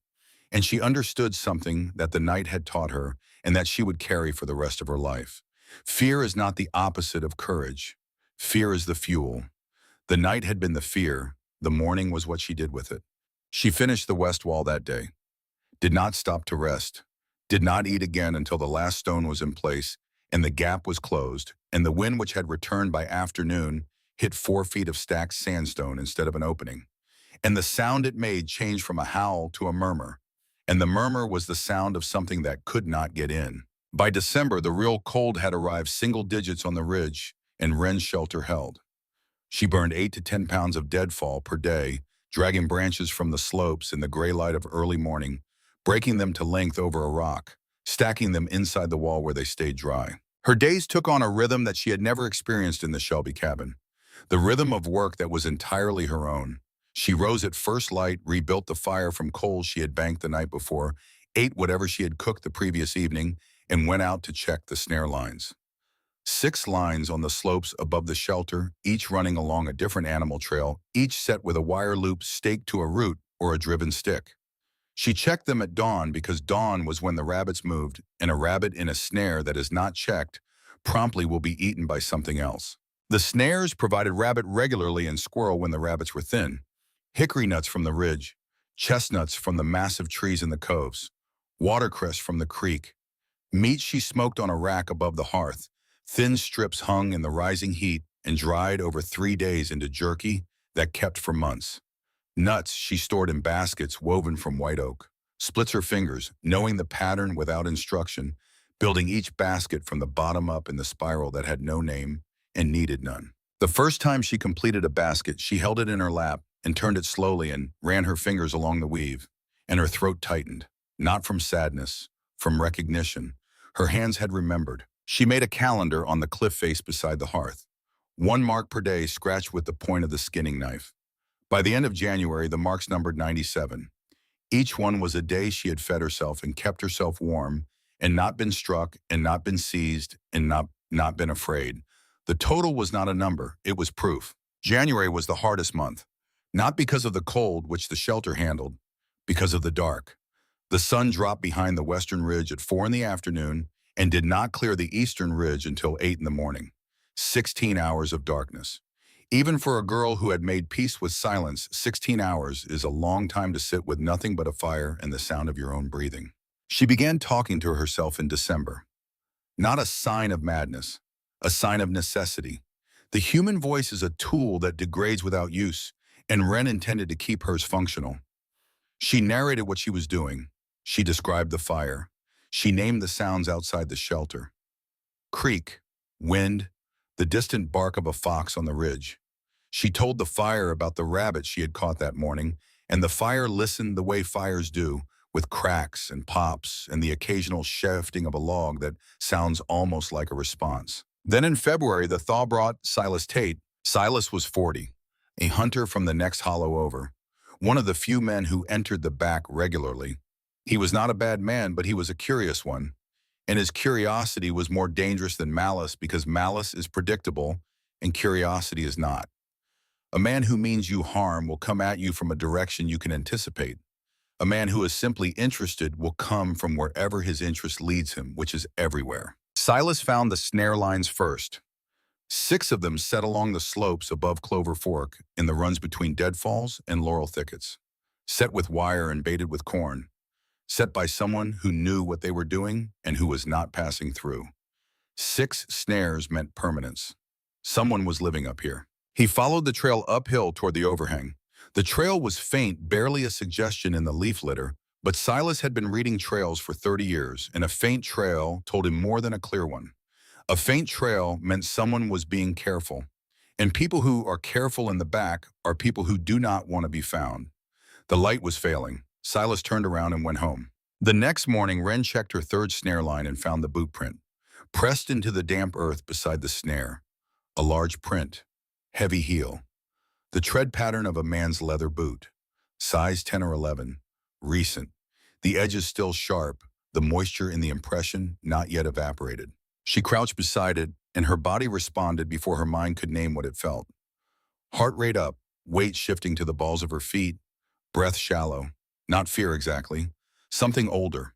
A: And she understood something that the night had taught her and that she would carry for the rest of her life. Fear is not the opposite of courage. Fear is the fuel. The night had been the fear. The morning was what she did with it. She finished the west wall that day, did not stop to rest, did not eat again until the last stone was in place and the gap was closed, and the wind which had returned by afternoon hit 4 feet of stacked sandstone instead of an opening. And the sound it made changed from a howl to a murmur, and the murmur was the sound of something that could not get in. By December, the real cold had arrived single digits on the ridge, and Wren's shelter held. She burned 8 to 10 pounds of deadfall per day, dragging branches from the slopes in the gray light of early morning, breaking them to length over a rock, stacking them inside the wall where they stayed dry. Her days took on a rhythm that she had never experienced in the Shelby cabin, the rhythm of work that was entirely her own. She rose at first light, rebuilt the fire from coals she had banked the night before, ate whatever she had cooked the previous evening, and went out to check the snare lines. 6 lines on the slopes above the shelter, each running along a different animal trail, each set with a wire loop staked to a root or a driven stick. She checked them at dawn because dawn was when the rabbits moved, and a rabbit in a snare that is not checked promptly will be eaten by something else. The snares provided rabbit regularly and squirrel when the rabbits were thin, hickory nuts from the ridge, chestnuts from the massive trees in the coves, watercress from the creek. Meat she smoked on a rack above the hearth. Thin strips hung in the rising heat and dried over 3 days into jerky that kept for months. Nuts she stored in baskets woven from white oak. Splits her fingers, knowing the pattern without instruction, building each basket from the bottom up in the spiral that had no name and needed none. The first time she completed a basket, she held it in her lap and turned it slowly and ran her fingers along the weave, and her throat tightened, not from sadness, from recognition. Her hands had remembered. She made a calendar on the cliff face beside the hearth. 1 mark per day scratched with the point of the skinning knife. By the end of January, the marks numbered 97. Each one was a day she had fed herself and kept herself warm and not been struck and not been seized and not been afraid. The total was not a number, it was proof. January was the hardest month, not because of the cold, which the shelter handled, because of the dark. The sun dropped behind the western ridge at 4 in the afternoon and did not clear the eastern ridge until 8 in the morning. 16 hours of darkness. Even for a girl who had made peace with silence, 16 hours is a long time to sit with nothing but a fire and the sound of your own breathing. She began talking to herself in December. Not a sign of madness, a sign of necessity. The human voice is a tool that degrades without use, and Wren intended to keep hers functional. She narrated what she was doing. She described the fire. She named the sounds outside the shelter. Creek, wind, the distant bark of a fox on the ridge. She told the fire about the rabbit she had caught that morning and the fire listened the way fires do, with cracks and pops and the occasional shifting of a log that sounds almost like a response. Then in February, the thaw brought Silas Tate. Silas was 40, a hunter from the next hollow over, one of the few men who entered the back regularly. He was not a bad man, but he was a curious one, and his curiosity was more dangerous than malice because malice is predictable and curiosity is not. A man who means you harm will come at you from a direction you can anticipate. A man who is simply interested will come from wherever his interest leads him, which is everywhere. Silas found the snare lines first. 6 of them set along the slopes above Clover Fork in the runs between deadfalls and laurel thickets, set with wire and baited with corn, set by someone who knew what they were doing and who was not passing through. 6 snares meant permanence. Someone was living up here. He followed the trail uphill toward the overhang. The trail was faint, barely a suggestion in the leaf litter, but Silas had been reading trails for 30 years, and a faint trail told him more than a clear one. A faint trail meant someone was being careful, and people who are careful in the back are people who do not want to be found. The light was failing. Silas turned around and went home. The next morning, Wren checked her 3rd snare line and found the boot print, pressed into the damp earth beside the snare. A large print, heavy heel. The tread pattern of a man's leather boot, size 10 or 11, recent, the edges still sharp, the moisture in the impression not yet evaporated. She crouched beside it, and her body responded before her mind could name what it felt. Heart rate up, weight shifting to the balls of her feet, breath shallow, not fear exactly, something older,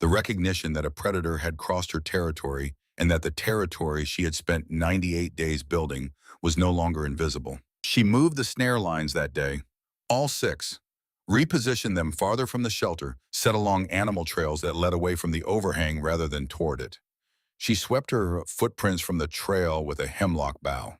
A: the recognition that a predator had crossed her territory and that the territory she had spent 98 days building was no longer invisible. She moved the snare lines that day, all 6, repositioned them farther from the shelter, set along animal trails that led away from the overhang rather than toward it. She swept her footprints from the trail with a hemlock bough.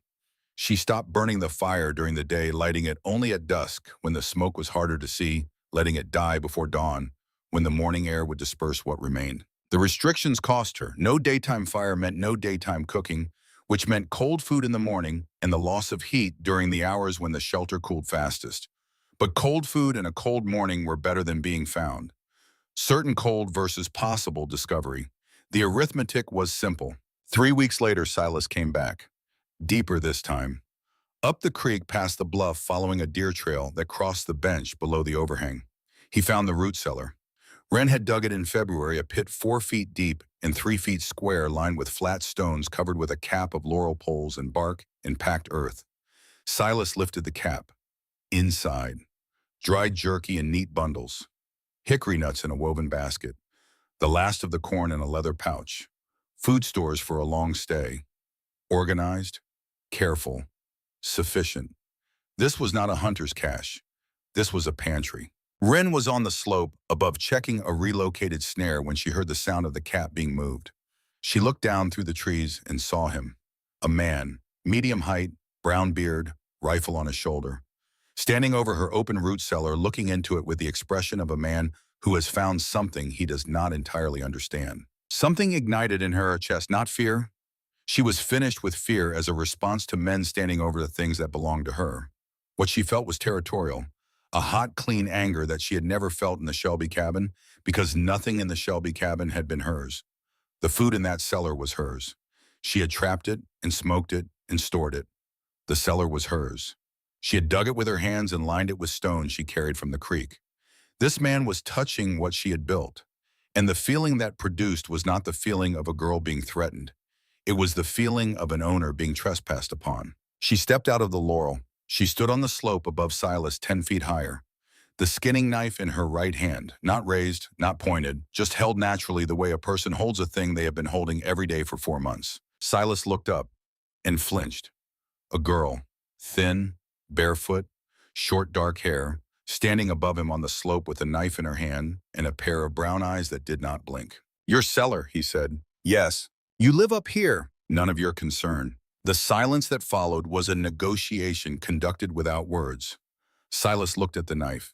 A: She stopped burning the fire during the day, lighting it only at dusk when the smoke was harder to see, letting it die before dawn, when the morning air would disperse what remained. The restrictions cost her. No daytime fire meant no daytime cooking, which meant cold food in the morning and the loss of heat during the hours when the shelter cooled fastest. But cold food and a cold morning were better than being found. Certain cold versus possible discovery. The arithmetic was simple. 3 weeks later, Silas came back. Deeper this time. Up the creek past the bluff following a deer trail that crossed the bench below the overhang. He found the root cellar. Wren had dug it in February, a pit 4 feet deep and 3 feet square lined with flat stones covered with a cap of laurel poles and bark and packed earth. Silas lifted the cap. Inside, dried jerky in neat bundles, hickory nuts in a woven basket, the last of the corn in a leather pouch, food stores for a long stay. Organized, careful, sufficient. This was not a hunter's cache. This was a pantry. Wren was on the slope above checking a relocated snare when she heard the sound of the cap being moved. She looked down through the trees and saw him. A man, medium height, brown beard, rifle on his shoulder, standing over her open root cellar, looking into it with the expression of a man who has found something he does not entirely understand. Something ignited in her chest, not fear. She was finished with fear as a response to men standing over the things that belonged to her. What she felt was territorial. A hot, clean anger that she had never felt in the Shelby cabin because nothing in the Shelby cabin had been hers. The food in that cellar was hers. She had trapped it and smoked it and stored it. The cellar was hers. She had dug it with her hands and lined it with stones she carried from the creek. This man was touching what she had built, and the feeling that produced was not the feeling of a girl being threatened. It was the feeling of an owner being trespassed upon. She stepped out of the laurel. She stood on the slope above Silas 10 feet higher, the skinning knife in her right hand, not raised, not pointed, just held naturally the way a person holds a thing they have been holding every day for 4 months. Silas looked up and flinched. A girl, thin, barefoot, short dark hair, standing above him on the slope with a knife in her hand and a pair of brown eyes that did not blink. "Your cellar," he said. "Yes. You live up here. None of your concern." The silence that followed was a negotiation conducted without words. Silas looked at the knife.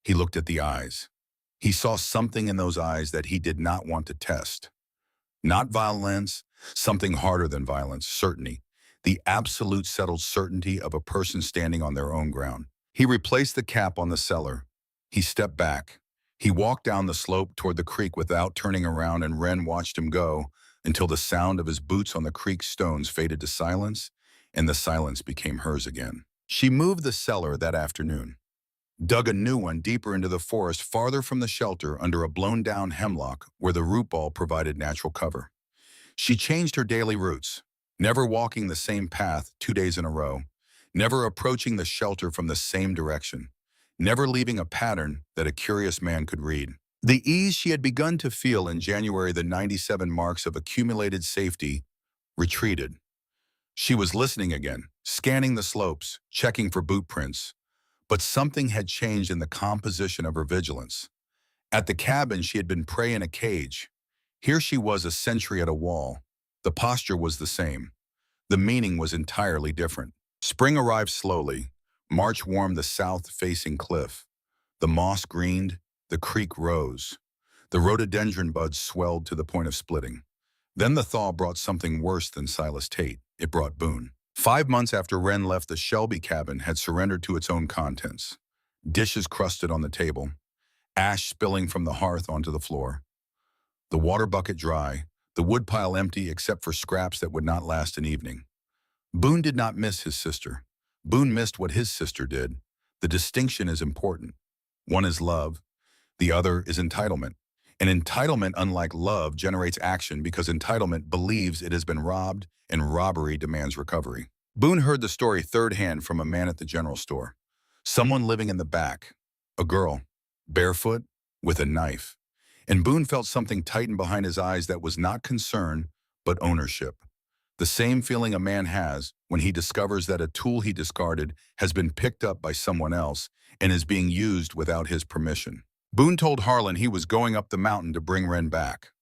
A: He looked at the eyes. He saw something in those eyes that he did not want to test. Not violence, something harder than violence, certainty. The absolute settled certainty of a person standing on their own ground. He replaced the cap on the cellar, He stepped back. He walked down the slope toward the creek without turning around, and Wren watched him go until the sound of his boots on the creek stones faded to silence, and the silence became hers again. She moved the cellar that afternoon, dug a new one deeper into the forest farther from the shelter under a blown-down hemlock where the root ball provided natural cover. She changed her daily routes, never walking the same path 2 days in a row, never approaching the shelter from the same direction, never leaving a pattern that a curious man could read. The ease she had begun to feel in January, the 97 marks of accumulated safety, retreated. She was listening again, scanning the slopes, checking for boot prints. But something had changed in the composition of her vigilance. At the cabin, she had been prey in a cage. Here she was, a sentry at a wall. The posture was the same. The meaning was entirely different. Spring arrived slowly. March warmed the south-facing cliff. The moss greened, the creek rose. The rhododendron buds swelled to the point of splitting. Then the thaw brought something worse than Silas Tate. It brought Boone. 5 months after Wren left, the Shelby cabin had surrendered to its own contents. Dishes crusted on the table, ash spilling from the hearth onto the floor, the water bucket dry, the woodpile empty except for scraps that would not last an evening. Boone did not miss his sister. Boone missed what his sister did. The distinction is important. One is love, the other is entitlement. And entitlement, unlike love, generates action because entitlement believes it has been robbed, and robbery demands recovery. Boone heard the story third hand from a man at the general store. Someone living in the back. A girl, barefoot, with a knife. And Boone felt something tighten behind his eyes that was not concern, but ownership. The same feeling a man has when he discovers that a tool he discarded has been picked up by someone else and is being used without his permission. Boone told Harlan he was going up the mountain to bring Wren back.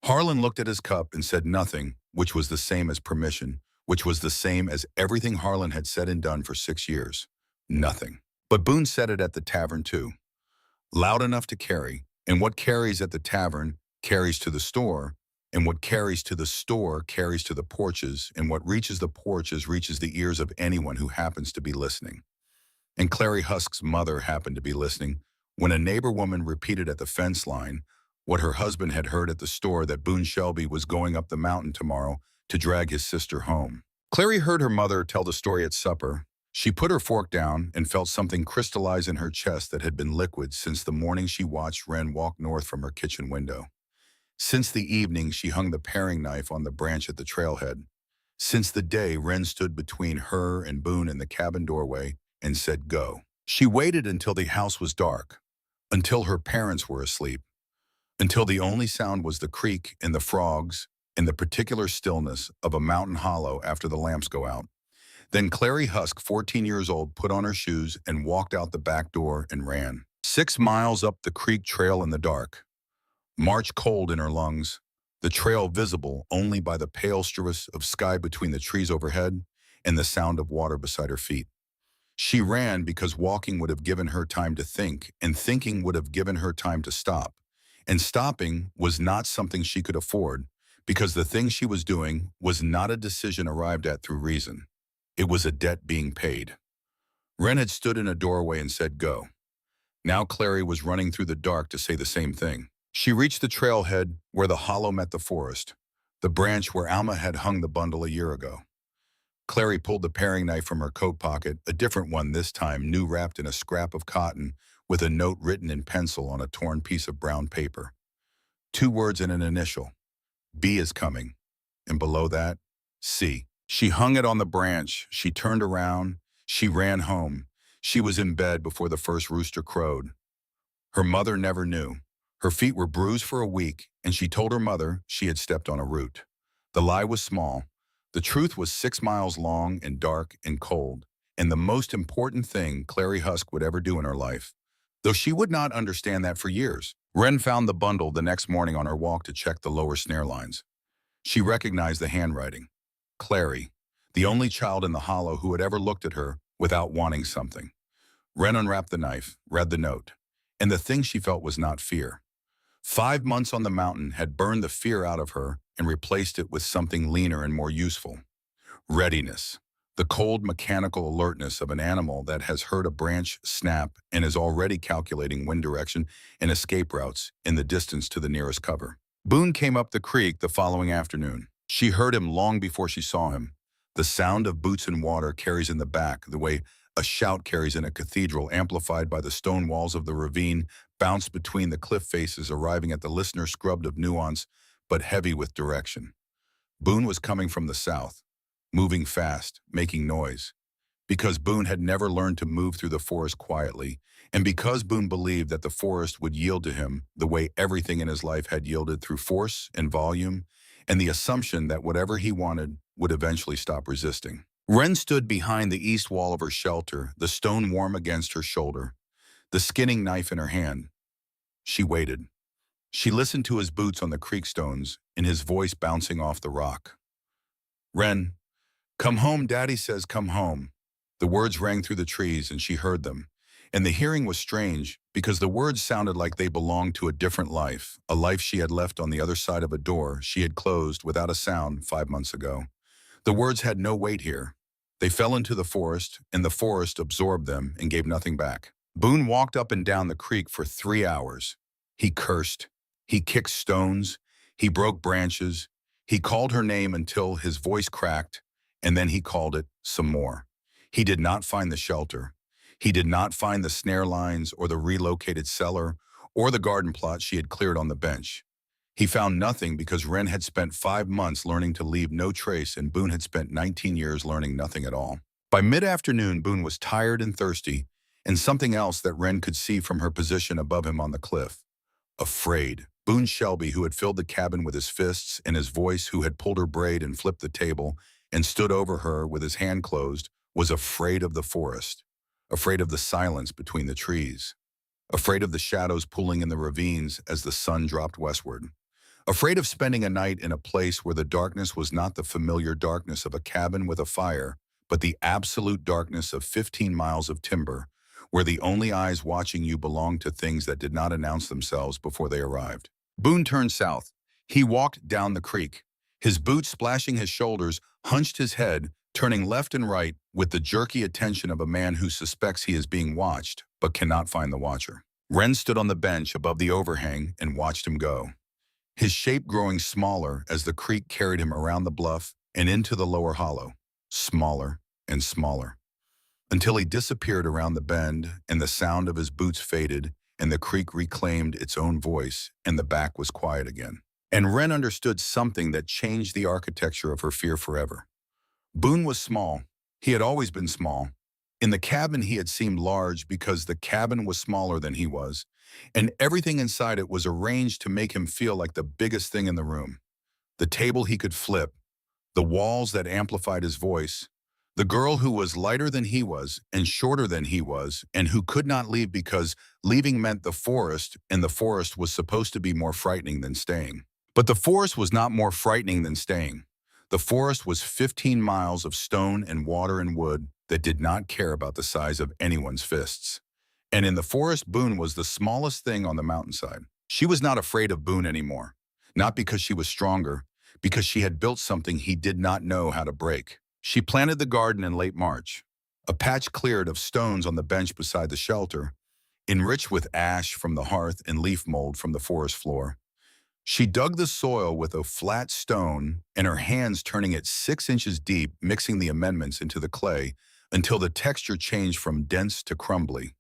A: Harlan looked at his cup and said nothing, which was the same as permission, which was the same as everything Harlan had said and done for 6 years. Nothing. But Boone said it at the tavern too. Loud enough to carry, and what carries at the tavern carries to the store, and what carries to the store carries to the porches, and what reaches the porches reaches the ears of anyone who happens to be listening. And Clary Husk's mother happened to be listening when a neighbor woman repeated at the fence line what her husband had heard at the store, that Boone Shelby was going up the mountain tomorrow to drag his sister home. Clary heard her mother tell the story at supper. She put her fork down and felt something crystallize in her chest that had been liquid since the morning she watched Wren walk north from her kitchen window. Since the evening she hung the paring knife on the branch at the trailhead. Since the day Wren stood between her and Boone in the cabin doorway and said, "Go." She waited until the house was dark, until her parents were asleep, until the only sound was the creek and the frogs and the particular stillness of a mountain hollow after the lamps go out. Then Clary Husk, 14 years old, put on her shoes and walked out the back door and ran. 6 miles up the creek trail in the dark. March cold in her lungs, the trail visible only by the pale strip of sky between the trees overhead and the sound of water beside her feet. She ran because walking would have given her time to think, and thinking would have given her time to stop. And stopping was not something she could afford, because the thing she was doing was not a decision arrived at through reason. It was a debt being paid. Wren had stood in a doorway and said, "Go." Now Clary was running through the dark to say the same thing. She reached the trailhead where the hollow met the forest, the branch where Alma had hung the bundle a year ago. Clary pulled the paring knife from her coat pocket, a different one this time, new, wrapped in a scrap of cotton with a note written in pencil on a torn piece of brown paper. 2 words and an initial. B is coming. And below that, C. She hung it on the branch. She turned around. She ran home. She was in bed before the first rooster crowed. Her mother never knew. Her feet were bruised for a week, and she told her mother she had stepped on a root. The lie was small. The truth was 6 miles long and dark and cold, and the most important thing Clary Husk would ever do in her life, though she would not understand that for years. Wren found the bundle the next morning on her walk to check the lower snare lines. She recognized the handwriting. Clary, the only child in the hollow who had ever looked at her without wanting something. Wren unwrapped the knife, read the note, and the thing she felt was not fear. 5 months on the mountain had burned the fear out of her and replaced it with something leaner and more useful. Readiness. the cold mechanical alertness of an animal that has heard a branch snap and is already calculating wind direction and escape routes in the distance to the nearest cover. Boone came up the creek the following afternoon. She heard him long before she saw him. The sound of boots in water carries in the back, the way a shout carries in a cathedral, amplified by the stone walls of the ravine, bounced between the cliff faces, arriving at the listener scrubbed of nuance, but heavy with direction. Boone was coming from the south, moving fast, making noise. Because Boone had never learned to move through the forest quietly, and because Boone believed that the forest would yield to him the way everything in his life had yielded, through force and volume, and the assumption that whatever he wanted would eventually stop resisting. Wren stood behind the east wall of her shelter, the stone warm against her shoulder, the skinning knife in her hand. She waited. She listened to his boots on the creek stones and his voice bouncing off the rock. "Wren, come home, Daddy says come home." The words rang through the trees and she heard them. And the hearing was strange because the words sounded like they belonged to a different life, a life she had left on the other side of a door she had closed without a sound 5 months ago. The words had no weight here. They fell into the forest, and the forest absorbed them and gave nothing back. Boone walked up and down the creek for 3 hours. He cursed. He kicked stones. He broke branches. He called her name until his voice cracked, and then he called it some more. He did not find the shelter. He did not find the snare lines or the relocated cellar or the garden plot she had cleared on the bench. He found nothing because Wren had spent 5 months learning to leave no trace and Boone had spent 19 years learning nothing at all. By mid-afternoon, Boone was tired and thirsty, and something else that Wren could see from her position above him on the cliff. Afraid. Boone Shelby, who had filled the cabin with his fists, and his voice, who had pulled her braid and flipped the table and stood over her with his hand closed, was afraid of the forest, afraid of the silence between the trees, afraid of the shadows pooling in the ravines as the sun dropped westward, afraid of spending a night in a place where the darkness was not the familiar darkness of a cabin with a fire, but the absolute darkness of 15 miles of timber, where the only eyes watching you belonged to things that did not announce themselves before they arrived. Boone turned south. He walked down the creek. His boots splashing his shoulders, hunched his head, turning left and right with the jerky attention of a man who suspects he is being watched, but cannot find the watcher. Wren stood on the bench above the overhang and watched him go, his shape growing smaller as the creek carried him around the bluff and into the lower hollow, smaller and smaller, until he disappeared around the bend and the sound of his boots faded and the creek reclaimed its own voice and the back was quiet again. And Wren understood something that changed the architecture of her fear forever. Boone was small. He had always been small. In the cabin he had seemed large because the cabin was smaller than he was, and everything inside it was arranged to make him feel like the biggest thing in the room. The table he could flip, the walls that amplified his voice, the girl who was lighter than he was and shorter than he was and who could not leave because leaving meant the forest, and the forest was supposed to be more frightening than staying. But the forest was not more frightening than staying. The forest was 15 miles of stone and water and wood that did not care about the size of anyone's fists. And in the forest, Boone was the smallest thing on the mountainside. She was not afraid of Boone anymore, not because she was stronger, because she had built something he did not know how to break. She planted the garden in late March, a patch cleared of stones on the bench beside the shelter, enriched with ash from the hearth and leaf mold from the forest floor. She dug the soil with a flat stone and her hands turning it 6 inches deep, mixing the amendments into the clay until the texture changed from dense to crumbly.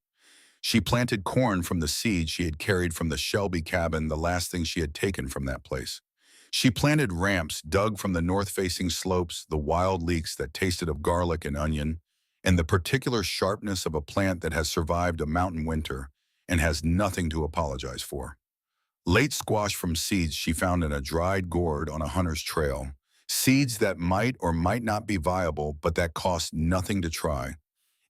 A: She planted corn from the seeds she had carried from the Shelby cabin, the last thing she had taken from that place. She planted ramps dug from the north-facing slopes, the wild leeks that tasted of garlic and onion, and the particular sharpness of a plant that has survived a mountain winter and has nothing to apologize for. Late squash from seeds she found in a dried gourd on a hunter's trail. Seeds that might or might not be viable, but that cost nothing to try.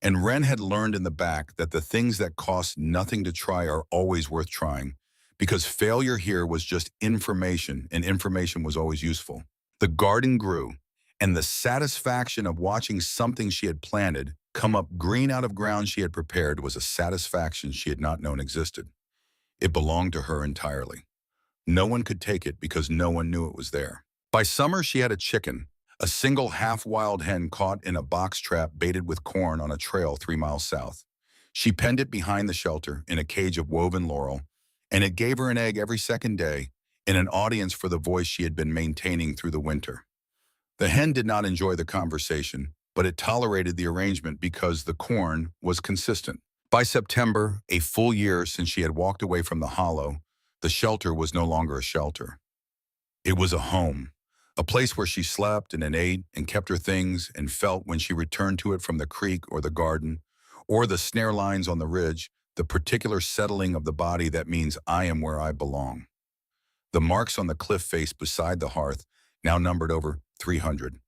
A: And Wren had learned in the back that the things that cost nothing to try are always worth trying, because failure here was just information, and information was always useful. The garden grew, and the satisfaction of watching something she had planted come up green out of ground she had prepared was a satisfaction she had not known existed. It belonged to her entirely. No one could take it because no one knew it was there. By summer, she had a chicken, a single half-wild hen caught in a box trap baited with corn on a trail 3 miles south. She penned it behind the shelter in a cage of woven laurel, and it gave her an egg every second day in an audience for the voice she had been maintaining through the winter. The hen did not enjoy the conversation, but it tolerated the arrangement because the corn was consistent. By September, a full year since she had walked away from the hollow, the shelter was no longer a shelter. It was a home, a place where she slept and ate and kept her things and felt when she returned to it from the creek or the garden, or the snare lines on the ridge, the particular settling of the body that means I am where I belong. The marks on the cliff face beside the hearth now numbered over 300,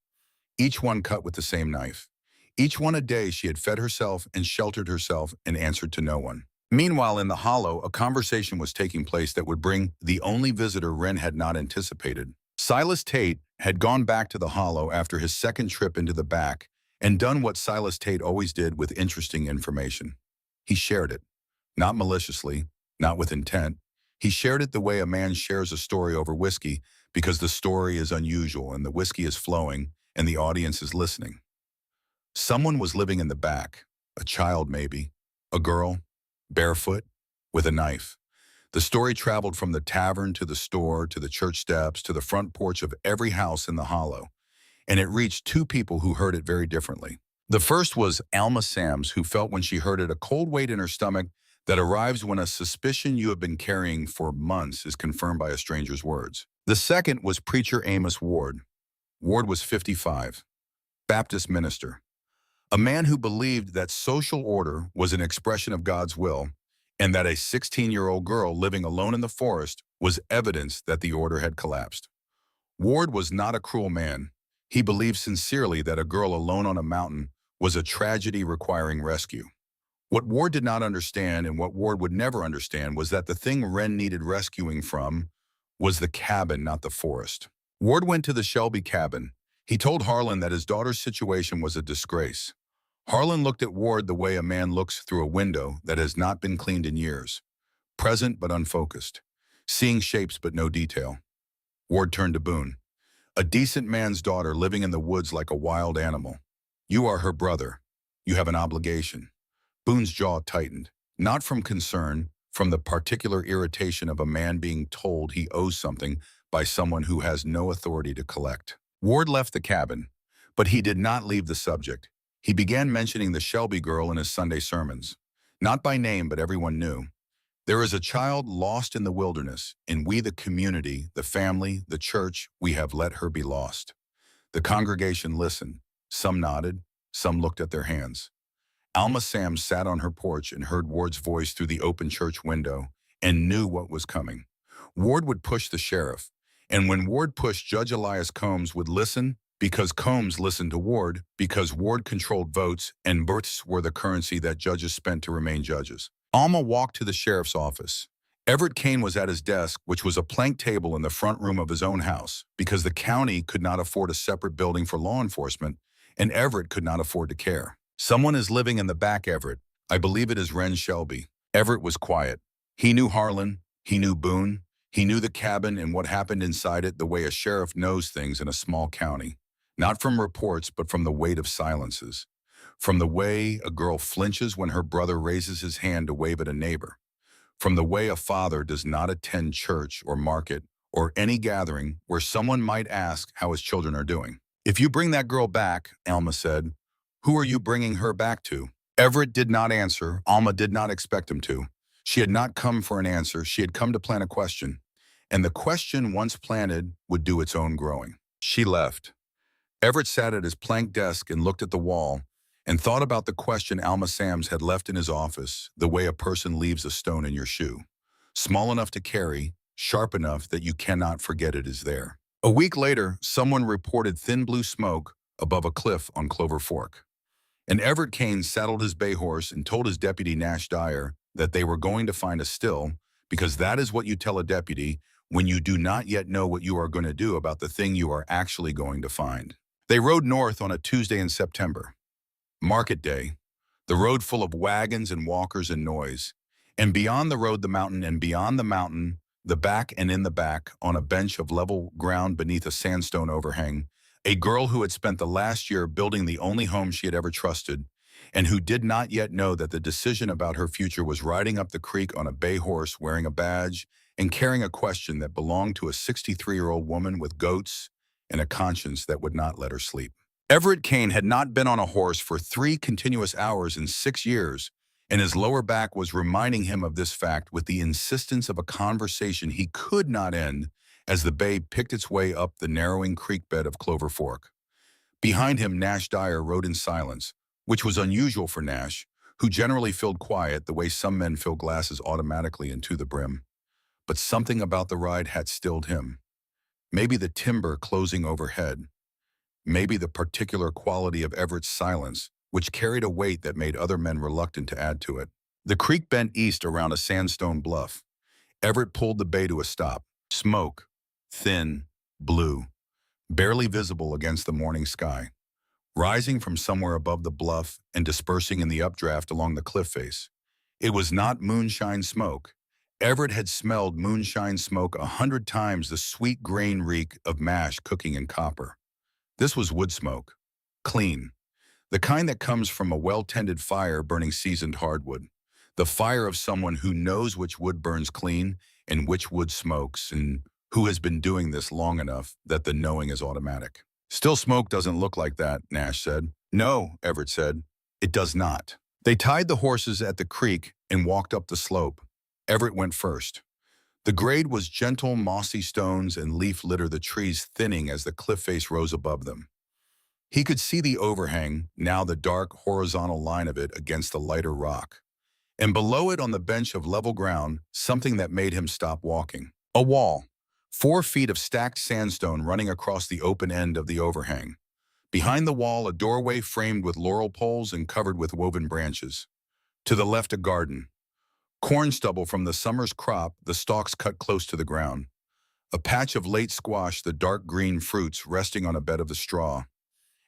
A: each one cut with the same knife. Each one a day she had fed herself and sheltered herself and answered to no one. Meanwhile, in the hollow, a conversation was taking place that would bring the only visitor Wren had not anticipated. Silas Tate had gone back to the hollow after his second trip into the back and done what Silas Tate always did with interesting information. He shared it, not maliciously, not with intent. He shared it the way a man shares a story over whiskey because the story is unusual and the whiskey is flowing and the audience is listening. Someone was living in the back, a child maybe, a girl, barefoot, with a knife. The story traveled from the tavern to the store to the church steps to the front porch of every house in the hollow, and it reached two people who heard it very differently. The first was Alma Sams, who felt when she heard it a cold weight in her stomach that arrives when a suspicion you have been carrying for months is confirmed by a stranger's words. The second was preacher Amos Ward. Ward was 55, Baptist minister, a man who believed that social order was an expression of God's will and that a 16-year-old girl living alone in the forest was evidence that the order had collapsed. Ward was not a cruel man. He believed sincerely that a girl alone on a mountain was a tragedy requiring rescue. What Ward did not understand and what Ward would never understand was that the thing Wren needed rescuing from was the cabin, not the forest. Ward went to the Shelby cabin. He told Harlan that his daughter's situation was a disgrace. Harlan looked at Ward the way a man looks through a window that has not been cleaned in years, present but unfocused, seeing shapes but no detail. Ward turned to Boone. A decent man's daughter living in the woods like a wild animal. You are her brother. You have an obligation. Boone's jaw tightened, not from concern, from the particular irritation of a man being told he owes something by someone who has no authority to collect. Ward left the cabin, but he did not leave the subject. He began mentioning the Shelby girl in his Sunday sermons. Not by name, but everyone knew. There is a child lost in the wilderness, and we, the community, the family, the church, we have let her be lost. The congregation listened. Some nodded, some looked at their hands. Alma Sams sat on her porch and heard Ward's voice through the open church window and knew what was coming. Ward would push the sheriff, and when Ward pushed, Judge Elias Combs would listen because Combs listened to Ward, because Ward controlled votes and births were the currency that judges spent to remain judges. Alma walked to the sheriff's office. Everett Kane was at his desk, which was a plank table in the front room of his own house, because the county could not afford a separate building for law enforcement, and Everett could not afford to care. Someone is living in the back, Everett. I believe it is Wren Shelby. Everett was quiet. He knew Harlan. He knew Boone. He knew the cabin and what happened inside it the way a sheriff knows things in a small county. Not from reports, but from the weight of silences. From the way a girl flinches when her brother raises his hand to wave at a neighbor. From the way a father does not attend church or market or any gathering where someone might ask how his children are doing. If you bring that girl back, Alma said, who are you bringing her back to? Everett did not answer. Alma did not expect him to. She had not come for an answer. She had come to plant a question. And the question, once planted, would do its own growing. She left. Everett sat at his plank desk and looked at the wall and thought about the question Alma Sams had left in his office, the way a person leaves a stone in your shoe. Small enough to carry, sharp enough that you cannot forget it is there. A week later, someone reported thin blue smoke above a cliff on Clover Fork. And Everett Kane saddled his bay horse and told his deputy Nash Dyer that they were going to find a still, because that is what you tell a deputy when you do not yet know what you are going to do about the thing you are actually going to find. They rode north on a Tuesday in September. Market day, the road full of wagons and walkers and noise, and beyond the road the mountain, and beyond the mountain, the back, and in the back, on a bench of level ground beneath a sandstone overhang, A girl who had spent the last year building the only home she had ever trusted, and who did not yet know that the decision about her future was riding up the creek on a bay horse wearing a badge and carrying a question that belonged to a 63-year-old woman with goats and a conscience that would not let her sleep. Everett Kane had not been on a horse for 3 continuous hours in 6 years, and his lower back was reminding him of this fact with the insistence of a conversation he could not end as the bay picked its way up the narrowing creek bed of Clover Fork. Behind him, Nash Dyer rode in silence, which was unusual for Nash, who generally filled quiet the way some men fill glasses automatically and to the brim. But something about the ride had stilled him. Maybe the timber closing overhead. Maybe the particular quality of Everett's silence, which carried a weight that made other men reluctant to add to it. The creek bent east around a sandstone bluff. Everett pulled the bay to a stop. Smoke, thin, blue, barely visible against the morning sky, rising from somewhere above the bluff and dispersing in the updraft along the cliff face. It was not moonshine smoke. Everett had smelled moonshine smoke 100 times the sweet grain reek of mash cooking in copper. This was wood smoke, clean, the kind that comes from a well-tended fire burning seasoned hardwood, the fire of someone who knows which wood burns clean and which wood smokes, and who has been doing this long enough that the knowing is automatic. Still, smoke doesn't look like that, Nash said. No, Everett said. It does not. They tied the horses at the creek and walked up the slope. Everett went first. The grade was gentle, mossy stones and leaf litter, the trees thinning as the cliff face rose above them. He could see the overhang, now the dark, horizontal line of it against the lighter rock. And below it on the bench of level ground, something that made him stop walking. A wall. 4 feet of stacked sandstone running across the open end of the overhang. Behind the wall, a doorway framed with laurel poles and covered with woven branches. To the left, a garden. Corn stubble from the summer's crop, the stalks cut close to the ground. A patch of late squash, the dark green fruits resting on a bed of the straw.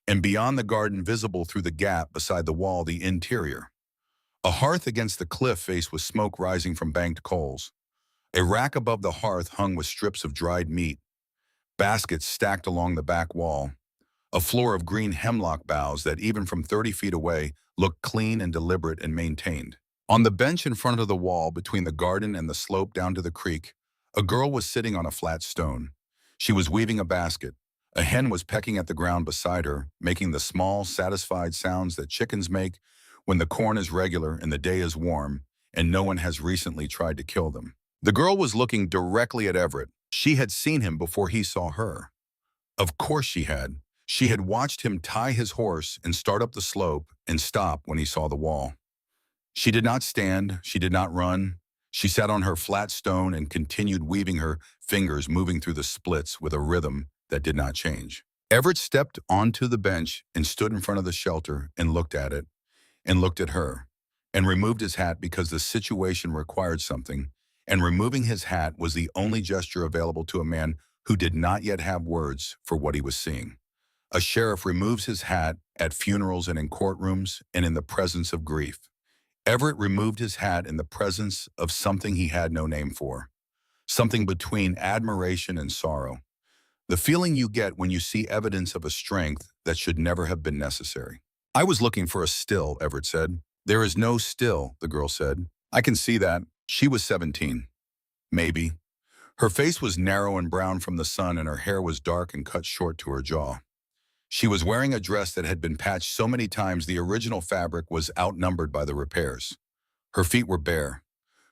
A: And beyond the garden, visible through the gap beside the wall, the interior. A hearth against the cliff face with smoke rising from banked coals. A rack above the hearth hung with strips of dried meat. Baskets stacked along the back wall. A floor of green hemlock boughs that, even from 30 feet away, looked clean and deliberate and maintained. On the bench in front of the wall, between the garden and the slope down to the creek, a girl was sitting on a flat stone. She was weaving a basket. A hen was pecking at the ground beside her, making the small, satisfied sounds that chickens make when the corn is regular and the day is warm, and no one has recently tried to kill them. The girl was looking directly at Everett. She had seen him before he saw her. Of course she had. She had watched him tie his horse and start up the slope and stop when he saw the wall. She did not stand. She did not run. She sat on her flat stone and continued weaving, her fingers moving through the splits with a rhythm that did not change. Everett stepped onto the bench and stood in front of the shelter and looked at it, and looked at her, and removed his hat because the situation required something, and removing his hat was the only gesture available to a man who did not yet have words for what he was seeing. A sheriff removes his hat at funerals and in courtrooms and in the presence of grief. Everett removed his hat in the presence of something he had no name for, something between admiration and sorrow. The feeling you get when you see evidence of a strength that should never have been necessary. I was looking for a still, Everett said. There is no still, the girl said. I can see that. She was 17. Maybe. Her face was narrow and brown from the sun, and her hair was dark and cut short to her jaw. She was wearing a dress that had been patched so many times the original fabric was outnumbered by the repairs. Her feet were bare.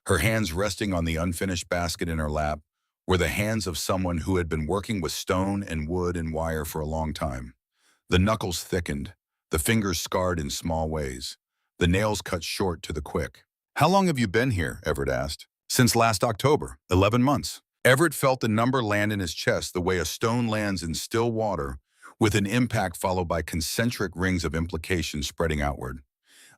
A: Her hands resting on the unfinished basket in her lap were the hands of someone who had been working with stone and wood and wire for a long time. The knuckles thickened, the fingers scarred in small ways, the nails cut short to the quick. How long have you been here? Everett asked. Since last October, 11 months. Everett felt the number land in his chest the way a stone lands in still water, with an impact followed by concentric rings of implication spreading outward.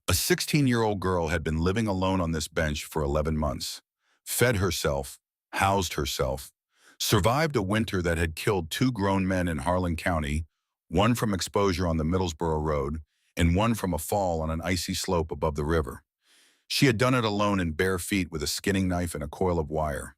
A: A 16-year-old girl had been living alone on this bench for 11 months, fed herself, housed herself, survived a winter that had killed 2 grown men in Harlan County, one from exposure on the Middlesboro Road, and one from a fall on an icy slope above the river. She had done it alone in bare feet with a skinning knife and a coil of wire.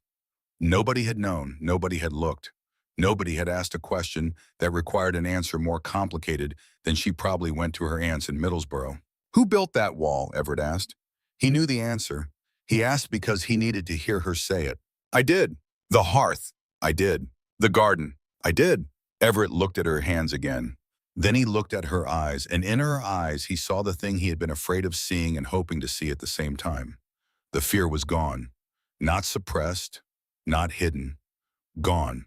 A: Nobody had known, nobody had looked. Nobody had asked a question that required an answer more complicated than she probably went to her aunt's in Middlesbrough. Who built that wall? Everett asked. He knew the answer. He asked because he needed to hear her say it. I did. The hearth. I did. The garden. I did. Everett looked at her hands again. Then he looked at her eyes, and in her eyes he saw the thing he had been afraid of seeing and hoping to see at the same time. The fear was gone. Not suppressed, not hidden. Gone.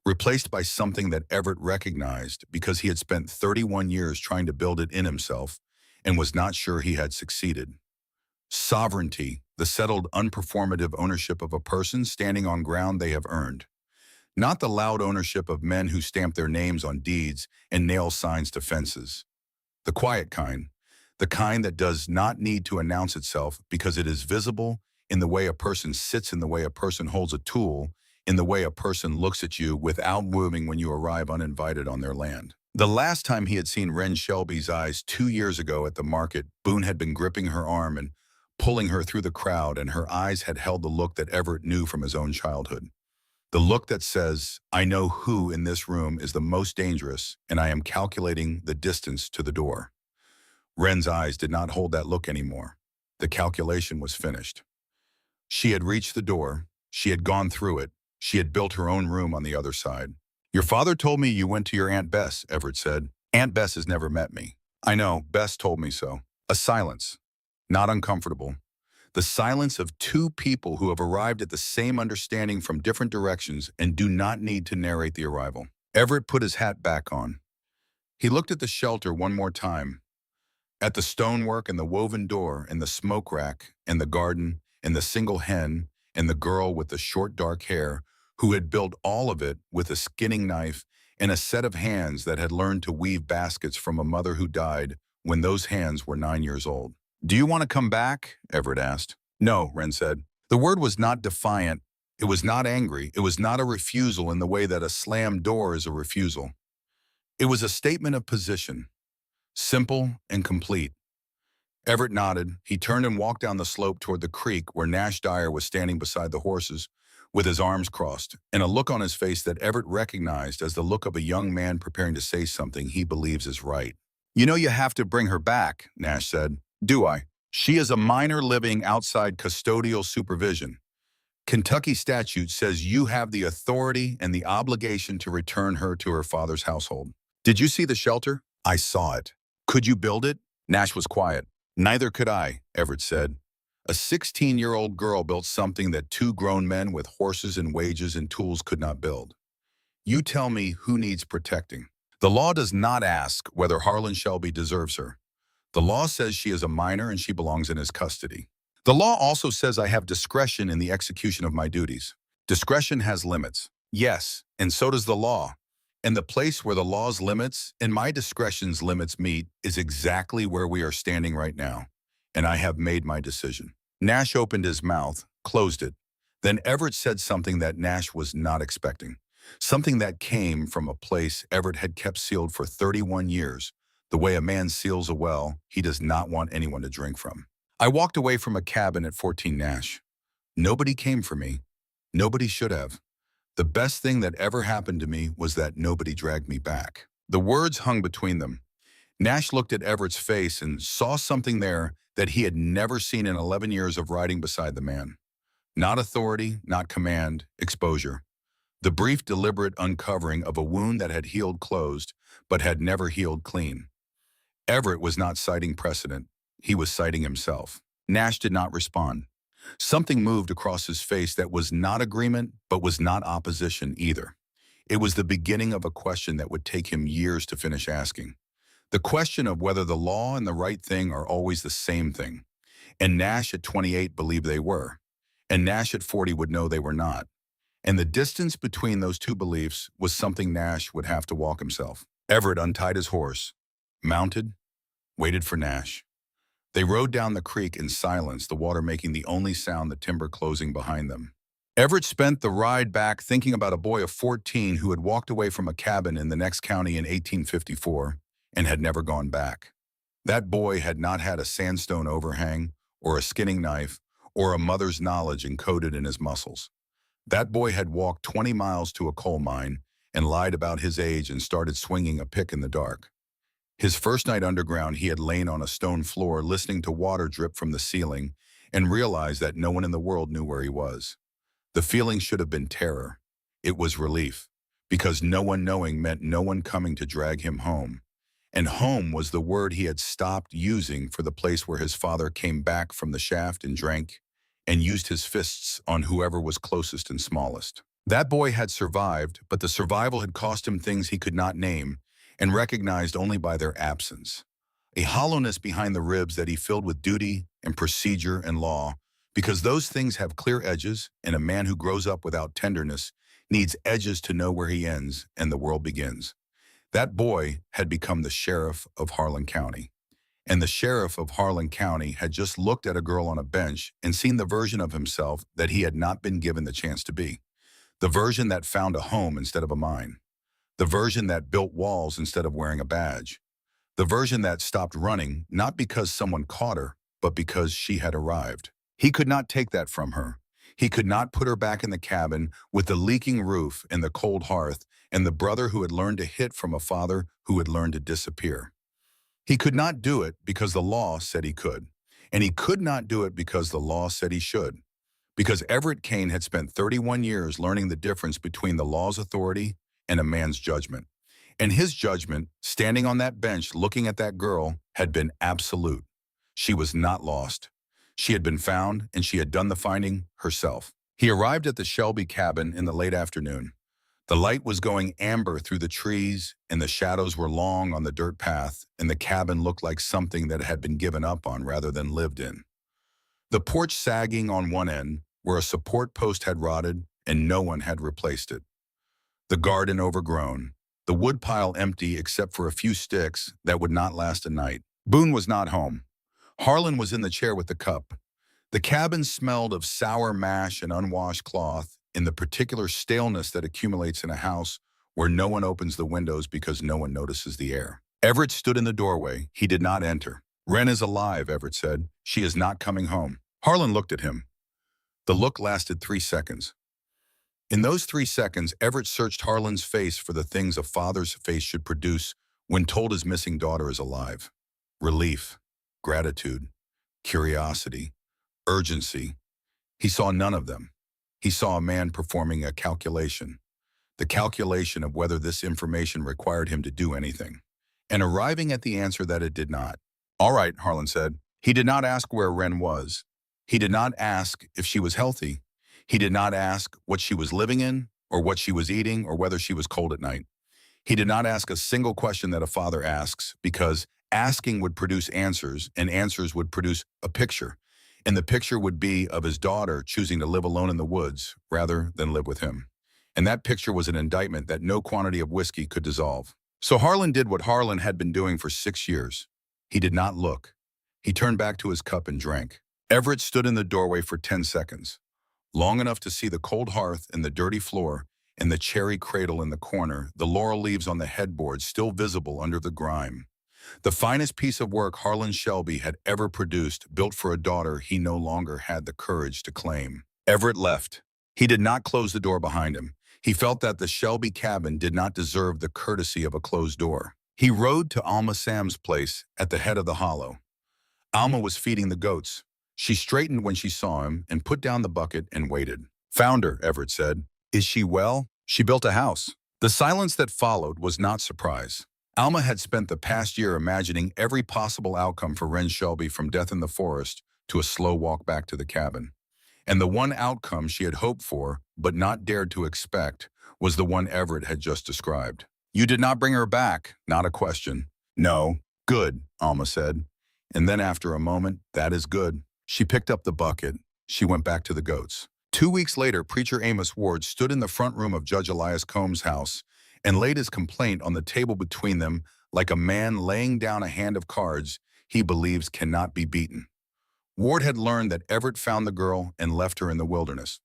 A: Replaced by something that Everett recognized because he had spent 31 years trying to build it in himself and was not sure he had succeeded. Sovereignty, the settled, unperformative ownership of a person standing on ground they have earned. Not the loud ownership of men who stamp their names on deeds and nail signs to fences. The quiet kind, the kind that does not need to announce itself because it is visible in the way a person sits, in the way a person holds a tool, in the way a person looks at you without moving when you arrive uninvited on their land. The last time he had seen Wren Shelby's eyes 2 years ago at the market, Boone had been gripping her arm and pulling her through the crowd, and her eyes had held the look that Everett knew from his own childhood. The look that says, I know who in this room is the most dangerous, and I am calculating the distance to the door. Wren's eyes did not hold that look anymore. The calculation was finished. She had reached the door. She had gone through it. She had built her own room on the other side. Your father told me you went to your Aunt Bess, Everett said. Aunt Bess has never met me. I know, Bess told me so. A silence. Not uncomfortable. The silence of two people who have arrived at the same understanding from different directions and do not need to narrate the arrival. Everett put his hat back on. He looked at the shelter one more time, at the stonework and the woven door and the smoke rack and the garden and the single hen and the girl with the short dark hair who had built all of it with a skinning knife and a set of hands that had learned to weave baskets from a mother who died when those hands were 9 years old. Do you want to come back? Everett asked. No, Wren said. The word was not defiant. It was not angry. It was not a refusal in the way that a slammed door is a refusal. It was a statement of position. Simple and complete. Everett nodded. He turned and walked down the slope toward the creek where Nash Dyer was standing beside the horses with his arms crossed and a look on his face that Everett recognized as the look of a young man preparing to say something he believes is right. You know you have to bring her back, Nash said. Do I? She is a minor living outside custodial supervision. Kentucky statute says you have the authority and the obligation to return her to her father's household. Did you see the shelter? I saw it. Could you build it? Nash was quiet. Neither could I, Everett said. A 16-year-old girl built something that 2 grown men with horses and wages and tools could not build. You tell me who needs protecting. The law does not ask whether Harlan Shelby deserves her. The law says she is a minor and she belongs in his custody. The law also says I have discretion in the execution of my duties. Discretion has limits. Yes, and so does the law. And the place where the law's limits and my discretion's limits meet is exactly where we are standing right now. And I have made my decision. Nash opened his mouth, closed it. Then Everett said something that Nash was not expecting. Something that came from a place Everett had kept sealed for 31 years. The way a man seals a well he does not want anyone to drink from. I walked away from a cabin at 14 Nash. Nobody came for me. Nobody should have. The best thing that ever happened to me was that nobody dragged me back. The words hung between them. Nash looked at Everett's face and saw something there that he had never seen in 11 years of riding beside the man. Not authority, not command, exposure. The brief, deliberate uncovering of a wound that had healed closed, but had never healed clean. Everett was not citing precedent. He was citing himself. Nash did not respond. Something moved across his face that was not agreement, but was not opposition either. It was the beginning of a question that would take him years to finish asking. The question of whether the law and the right thing are always the same thing. And Nash at 28 believed they were. And Nash at 40 would know they were not. And the distance between those two beliefs was something Nash would have to walk himself. Everett untied his horse, mounted, waited for Nash. They rode down the creek in silence, the water making the only sound, the timber closing behind them. Everett spent the ride back thinking about a boy of 14 who had walked away from a cabin in the next county in 1854 and had never gone back. That boy had not had a sandstone overhang or a skinning knife or a mother's knowledge encoded in his muscles. That boy had walked 20 miles to a coal mine and lied about his age and started swinging a pick in the dark. His first night underground, he had lain on a stone floor listening to water drip from the ceiling and realized that no one in the world knew where he was. The feeling should have been terror. It was relief, because no one knowing meant no one coming to drag him home. And home was the word he had stopped using for the place where his father came back from the shaft and drank and used his fists on whoever was closest and smallest. That boy had survived, but the survival had cost him things he could not name and recognized only by their absence. A hollowness behind the ribs that he filled with duty and procedure and law, because those things have clear edges, and a man who grows up without tenderness needs edges to know where he ends and the world begins. That boy had become the sheriff of Harlan County. And the sheriff of Harlan County had just looked at a girl on a bench and seen the version of himself that he had not been given the chance to be. The version that found a home instead of a mine. The version that built walls instead of wearing a badge. The version that stopped running, not because someone caught her, but because she had arrived. He could not take that from her. He could not put her back in the cabin with the leaking roof and the cold hearth and the brother who had learned to hit from a father who had learned to disappear. He could not do it because the law said he could. And he could not do it because the law said he should. Because Everett Kane had spent 31 years learning the difference between the law's authority and a man's judgment. And his judgment, standing on that bench looking at that girl, had been absolute. She was not lost. She had been found, and she had done the finding herself. He arrived at the Shelby cabin in the late afternoon. The light was going amber through the trees, and the shadows were long on the dirt path, and the cabin looked like something that had been given up on rather than lived in. The porch sagging on one end, where a support post had rotted, and no one had replaced it. The garden overgrown. The woodpile empty except for a few sticks that would not last a night. Boone was not home. Harlan was in the chair with the cup. The cabin smelled of sour mash and unwashed cloth, in the particular staleness that accumulates in a house where no one opens the windows because no one notices the air. Everett stood in the doorway. He did not enter. "Wren is alive," Everett said. "She is not coming home." Harlan looked at him. The look lasted 3 seconds. In those 3 seconds, Everett searched Harlan's face for the things a father's face should produce when told his missing daughter is alive. Relief, gratitude, curiosity, urgency. He saw none of them. He saw a man performing a calculation, the calculation of whether this information required him to do anything, and arriving at the answer that it did not. "All right," Harlan said. He did not ask where Wren was. He did not ask if she was healthy. He did not ask what she was living in, or what she was eating, or whether she was cold at night. He did not ask a single question that a father asks, because asking would produce answers, and answers would produce a picture. And the picture would be of his daughter choosing to live alone in the woods rather than live with him. And that picture was an indictment that no quantity of whiskey could dissolve. So Harlan did what Harlan had been doing for 6 years. He did not look. He turned back to his cup and drank. Everett stood in the doorway for 10 seconds, long enough to see the cold hearth and the dirty floor and the cherry cradle in the corner, the laurel leaves on the headboard still visible under the grime. The finest piece of work Harlan Shelby had ever produced, built for a daughter he no longer had the courage to claim. Everett left. He did not close the door behind him. He felt that the Shelby cabin did not deserve the courtesy of a closed door. He rode to Alma Sam's place at the head of the hollow. Alma was feeding the goats. She straightened when she saw him and put down the bucket and waited. "Found her," Everett said. "Is she well?" "She built a house." The silence that followed was not surprise. Alma had spent the past year imagining every possible outcome for Wren Shelby, from death in the forest to a slow walk back to the cabin. And the one outcome she had hoped for, but not dared to expect, was the one Everett had just described. "You did not bring her back?" Not a question. "No." "Good," Alma said. And then after a moment, "That is good." She picked up the bucket. She went back to the goats. 2 weeks later, Preacher Amos Ward stood in the front room of Judge Elias Combs' house and laid his complaint on the table between them like a man laying down a hand of cards he believes cannot be beaten. Ward had learned that Everett found the girl and left her in the wilderness.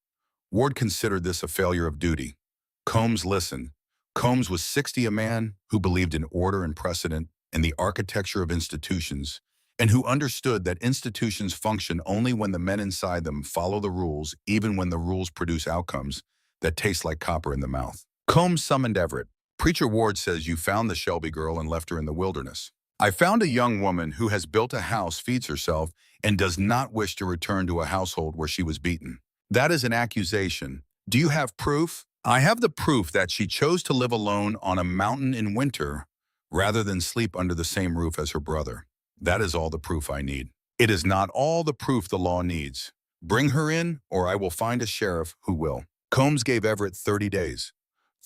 A: Ward considered this a failure of duty. Combs listened. Combs was 60, a man who believed in order and precedent and the architecture of institutions, and who understood that institutions function only when the men inside them follow the rules, even when the rules produce outcomes that taste like copper in the mouth. Combs summoned Everett. Preacher Ward says you found the Shelby girl and left her in the wilderness. I found a young woman who has built a house, feeds herself, and does not wish to return to a household where she was beaten. That is an accusation. Do you have proof? I have the proof that she chose to live alone on a mountain in winter rather than sleep under the same roof as her brother. That is all the proof I need. It is not all the proof the law needs. Bring her in, or I will find a sheriff who will. Combs gave Everett 30 days.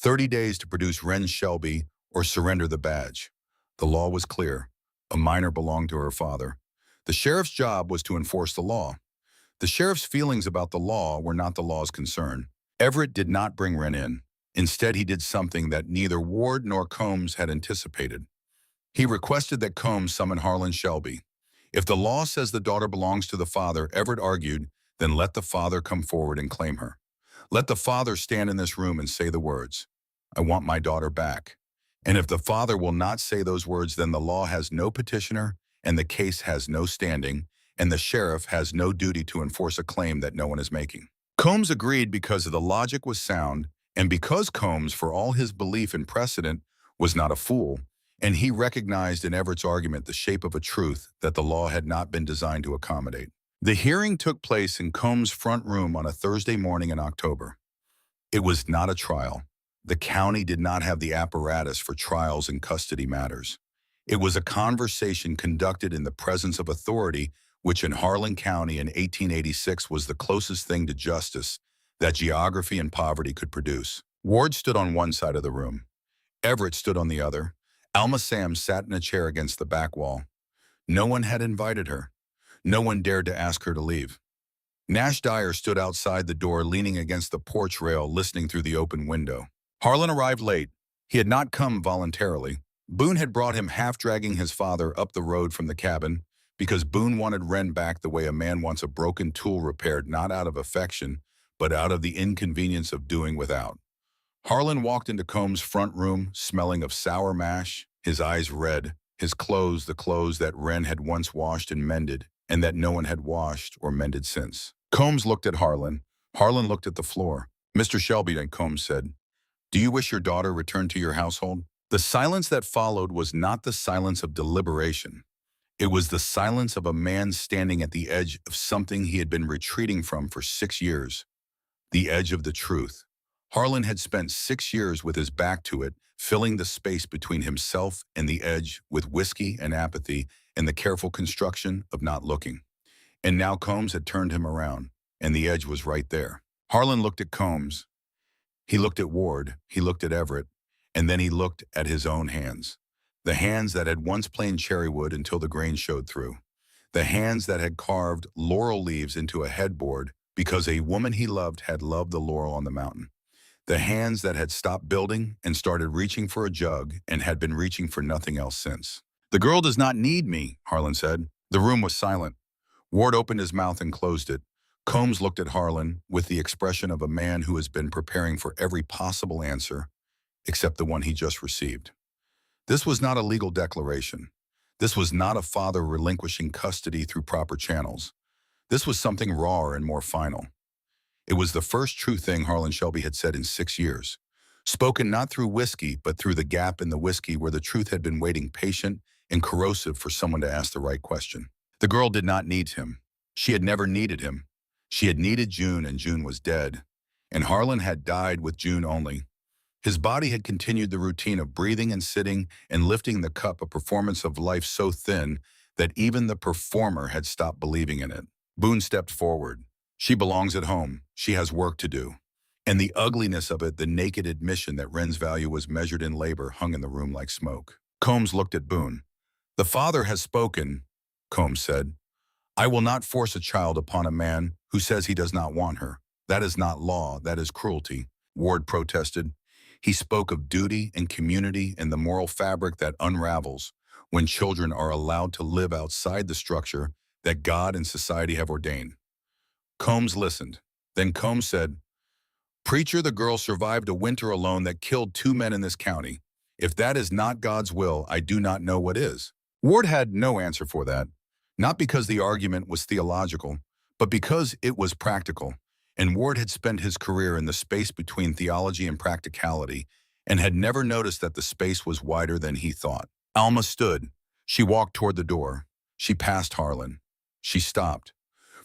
A: 30 days to produce Wren Shelby or surrender the badge. The law was clear. A minor belonged to her father. The sheriff's job was to enforce the law. The sheriff's feelings about the law were not the law's concern. Everett did not bring Wren in. Instead, he did something that neither Ward nor Combs had anticipated. He requested that Combs summon Harlan Shelby. If the law says the daughter belongs to the father, Everett argued, then let the father come forward and claim her. Let the father stand in this room and say the words, I want my daughter back. And if the father will not say those words, then the law has no petitioner and the case has no standing, and the sheriff has no duty to enforce a claim that no one is making. Combs agreed because the logic was sound, and because Combs, for all his belief in precedent, was not a fool, and he recognized in Everett's argument the shape of a truth that the law had not been designed to accommodate. The hearing took place in Combs' front room on a Thursday morning in October. It was not a trial. The county did not have the apparatus for trials in custody matters. It was a conversation conducted in the presence of authority, which in Harlan County in 1886 was the closest thing to justice that geography and poverty could produce. Ward stood on one side of the room. Everett stood on the other. Alma Sam sat in a chair against the back wall. No one had invited her. No one dared to ask her to leave. Nash Dyer stood outside the door, leaning against the porch rail, listening through the open window. Harlan arrived late. He had not come voluntarily. Boone had brought him, half dragging his father up the road from the cabin, because Boone wanted Wren back the way a man wants a broken tool repaired, not out of affection, but out of the inconvenience of doing without. Harlan walked into Combs' front room, smelling of sour mash, his eyes red, his clothes the clothes that Wren had once washed and mended, and that no one had washed or mended since. Combs looked at Harlan. Harlan looked at the floor. Mr. Shelby, Combs said, do you wish your daughter returned to your household? The silence that followed was not the silence of deliberation. It was the silence of a man standing at the edge of something he had been retreating from for 6 years. The edge of the truth. Harlan had spent 6 years with his back to it, filling the space between himself and the edge with whiskey and apathy and the careful construction of not looking. And now Combs had turned him around, and the edge was right there. Harlan looked at Combs. He looked at Ward. He looked at Everett. And then he looked at his own hands. The hands that had once planed cherry wood until the grain showed through. The hands that had carved laurel leaves into a headboard because a woman he loved had loved the laurel on the mountain. The hands that had stopped building and started reaching for a jug and had been reaching for nothing else since. The girl does not need me, Harlan said. The room was silent. Ward opened his mouth and closed it. Combs looked at Harlan with the expression of a man who has been preparing for every possible answer, except the one he just received. This was not a legal declaration. This was not a father relinquishing custody through proper channels. This was something rawer and more final. It was the first true thing Harlan Shelby had said in 6 years, spoken not through whiskey, but through the gap in the whiskey where the truth had been waiting patient and corrosive for someone to ask the right question. The girl did not need him. She had never needed him. She had needed June, and June was dead. And Harlan had died with June only. His body had continued the routine of breathing and sitting and lifting the cup, a performance of life so thin that even the performer had stopped believing in it. Boone stepped forward. She belongs at home. She has work to do. And the ugliness of it, the naked admission that Wren's value was measured in labor, hung in the room like smoke. Combs looked at Boone. The father has spoken, Combs said. I will not force a child upon a man who says he does not want her. That is not law, that is cruelty, Ward protested. He spoke of duty and community and the moral fabric that unravels when children are allowed to live outside the structure that God and society have ordained. Combs listened. Then Combs said, Preacher, the girl survived a winter alone that killed 2 men in this county. If that is not God's will, I do not know what is. Ward had no answer for that, not because the argument was theological, but because it was practical, and Ward had spent his career in the space between theology and practicality, and had never noticed that the space was wider than he thought. Alma stood. She walked toward the door. She passed Harlan. She stopped.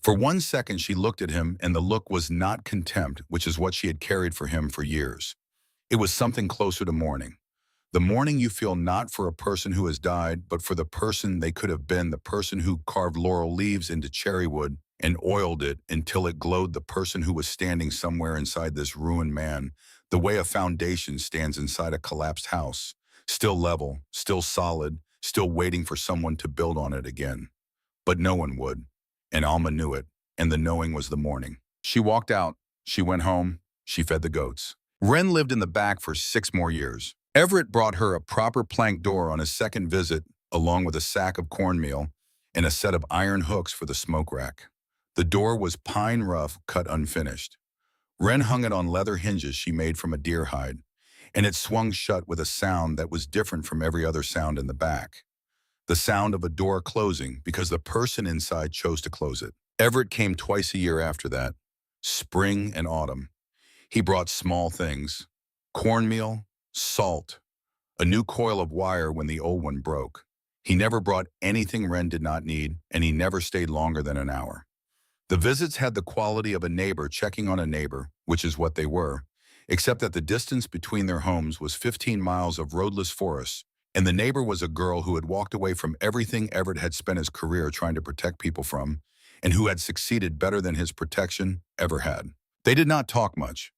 A: For 1 second, she looked at him, and the look was not contempt, which is what she had carried for him for years. It was something closer to mourning. The mourning you feel not for a person who has died, but for the person they could have been, the person who carved laurel leaves into cherry wood and oiled it until it glowed, the person who was standing somewhere inside this ruined man, the way a foundation stands inside a collapsed house, still level, still solid, still waiting for someone to build on it again. But no one would, and Alma knew it, and the knowing was the mourning. She walked out. She went home. She fed the goats. Wren lived in the back for 6 more years. Everett brought her a proper plank door on his second visit, along with a sack of cornmeal and a set of iron hooks for the smoke rack. The door was pine rough, cut unfinished. Wren hung it on leather hinges she made from a deer hide, and it swung shut with a sound that was different from every other sound in the back. The sound of a door closing because the person inside chose to close it. Everett came twice a year after that, spring and autumn. He brought small things: cornmeal, salt, a new coil of wire when the old one broke. He never brought anything Wren did not need, and he never stayed longer than an hour. The visits had the quality of a neighbor checking on a neighbor, which is what they were, except that the distance between their homes was 15 miles of roadless forest, and the neighbor was a girl who had walked away from everything Everett had spent his career trying to protect people from, and who had succeeded better than his protection ever had. They did not talk much.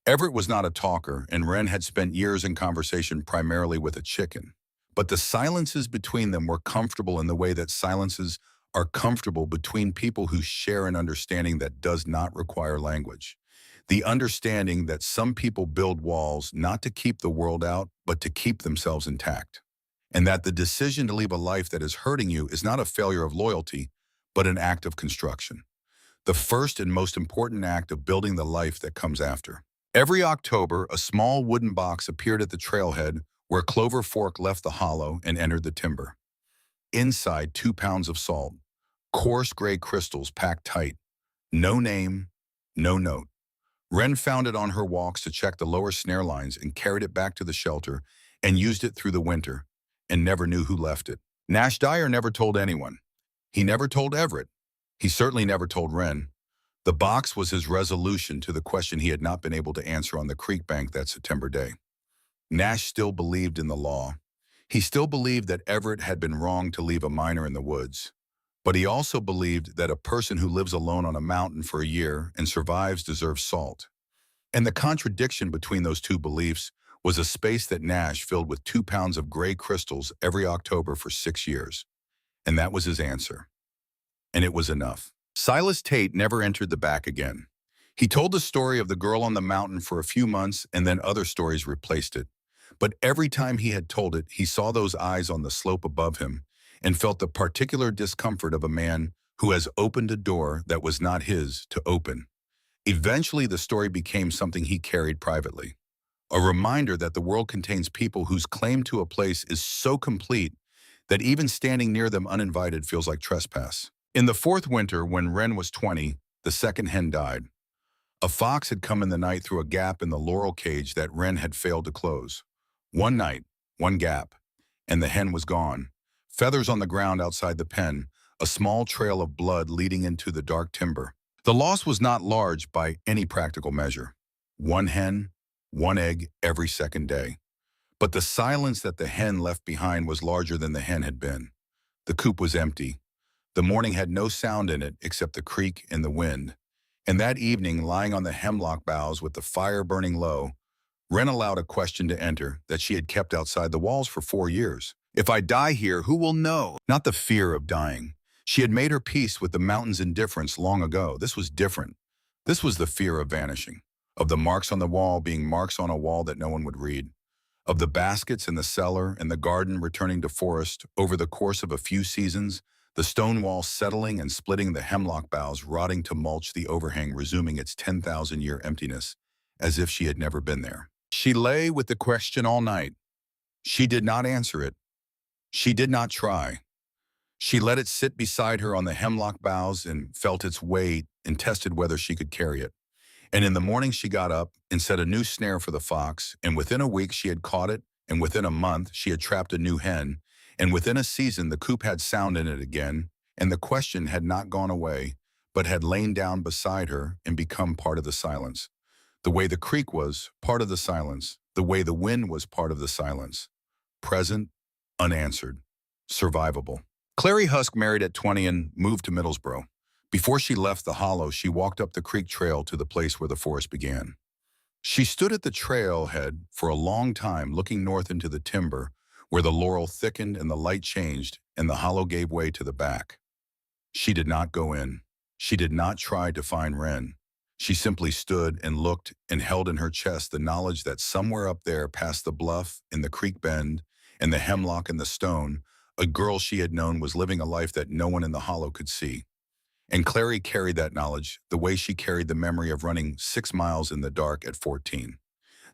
A: Everett was not a talker, and Wren had spent years in conversation primarily with a chicken. But the silences between them were comfortable in the way that silences are comfortable between people who share an understanding that does not require language. The understanding that some people build walls not to keep the world out, but to keep themselves intact. And that the decision to leave a life that is hurting you is not a failure of loyalty, but an act of construction. The first and most important act of building the life that comes after. Every October, a small wooden box appeared at the trailhead where Clover Fork left the hollow and entered the timber. Inside, 2 pounds of salt, coarse gray crystals packed tight. No name, no note. Wren found it on her walks to check the lower snare lines and carried it back to the shelter and used it through the winter and never knew who left it. Nash Dyer never told anyone. He never told Everett. He certainly never told Wren. The box was his resolution to the question he had not been able to answer on the creek bank that September day. Nash still believed in the law. He still believed that Everett had been wrong to leave a miner in the woods. But he also believed that a person who lives alone on a mountain for a year and survives deserves salt. And the contradiction between those two beliefs was a space that Nash filled with 2 pounds of gray crystals every October for 6 years. And that was his answer. And it was enough. Silas Tate never entered the back again. He told the story of the girl on the mountain for a few months, and then other stories replaced it. But every time he had told it, he saw those eyes on the slope above him and felt the particular discomfort of a man who has opened a door that was not his to open. Eventually, the story became something he carried privately. A reminder that the world contains people whose claim to a place is so complete that even standing near them uninvited feels like trespass. In the 4th winter, when Wren was 20, the second hen died. A fox had come in the night through a gap in the laurel cage that Wren had failed to close. One night, one gap, and the hen was gone. Feathers on the ground outside the pen, a small trail of blood leading into the dark timber. The loss was not large by any practical measure. One hen, one egg every second day. But the silence that the hen left behind was larger than the hen had been. The coop was empty. The morning had no sound in it except the creek and the wind. And that evening, lying on the hemlock boughs with the fire burning low, Wren allowed a question to enter that she had kept outside the walls for 4 years. If I die here, who will know? Not the fear of dying. She had made her peace with the mountain's indifference long ago. This was different. This was the fear of vanishing, of the marks on the wall being marks on a wall that no one would read, of the baskets in the cellar and the garden returning to forest over the course of a few seasons, the stone wall settling and splitting, the hemlock boughs rotting to mulch, the overhang resuming its 10,000-year emptiness, as if she had never been there. She lay with the question all night. She did not answer it. She did not try. She let it sit beside her on the hemlock boughs and felt its weight and tested whether she could carry it. And in the morning she got up and set a new snare for the fox, and within a week she had caught it, and within a month she had trapped a new hen, and within a season the coop had sound in it again, and the question had not gone away, but had lain down beside her and become part of the silence. The way the creek was part of the silence, the way the wind was part of the silence. Present, unanswered, survivable. Clary Husk married at 20 and moved to Middlesbrough. Before she left the hollow, she walked up the creek trail to the place where the forest began. She stood at the trailhead for a long time looking north into the timber, where the laurel thickened and the light changed and the hollow gave way to the back. She did not go in. She did not try to find Wren. She simply stood and looked and held in her chest the knowledge that somewhere up there past the bluff and the creek bend and the hemlock and the stone, a girl she had known was living a life that no one in the hollow could see. And Clary carried that knowledge the way she carried the memory of running 6 miles in the dark at 14.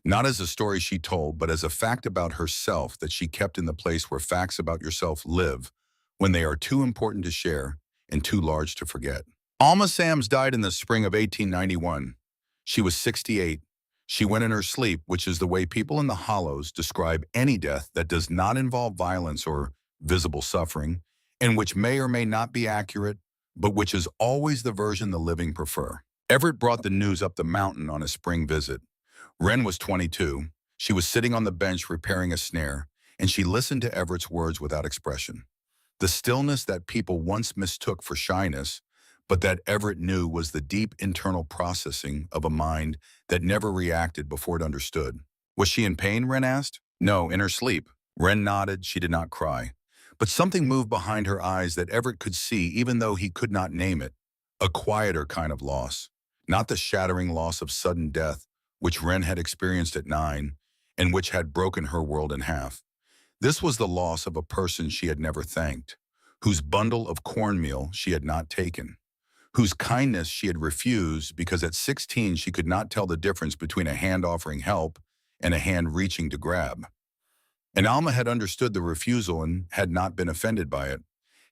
A: Not as a story she told, but as a fact about herself that she kept in the place where facts about yourself live when they are too important to share and too large to forget. Alma Sams died in the spring of 1891. She was 68. She went in her sleep, which is the way people in the hollows describe any death that does not involve violence or visible suffering, and which may or may not be accurate, but which is always the version the living prefer. Everett brought the news up the mountain on a spring visit. Wren was 22. She was sitting on the bench repairing a snare, and she listened to Everett's words without expression. The stillness that people once mistook for shyness, but that Everett knew was the deep internal processing of a mind that never reacted before it understood. Was she in pain, Wren asked. No, in her sleep. Wren nodded. She did not cry. But something moved behind her eyes that Everett could see even though he could not name it. A quieter kind of loss. Not the shattering loss of sudden death, which Wren had experienced at 9, and which had broken her world in half. This was the loss of a person she had never thanked, whose bundle of cornmeal she had not taken, whose kindness she had refused because at 16 she could not tell the difference between a hand offering help and a hand reaching to grab. And Alma had understood the refusal and had not been offended by it,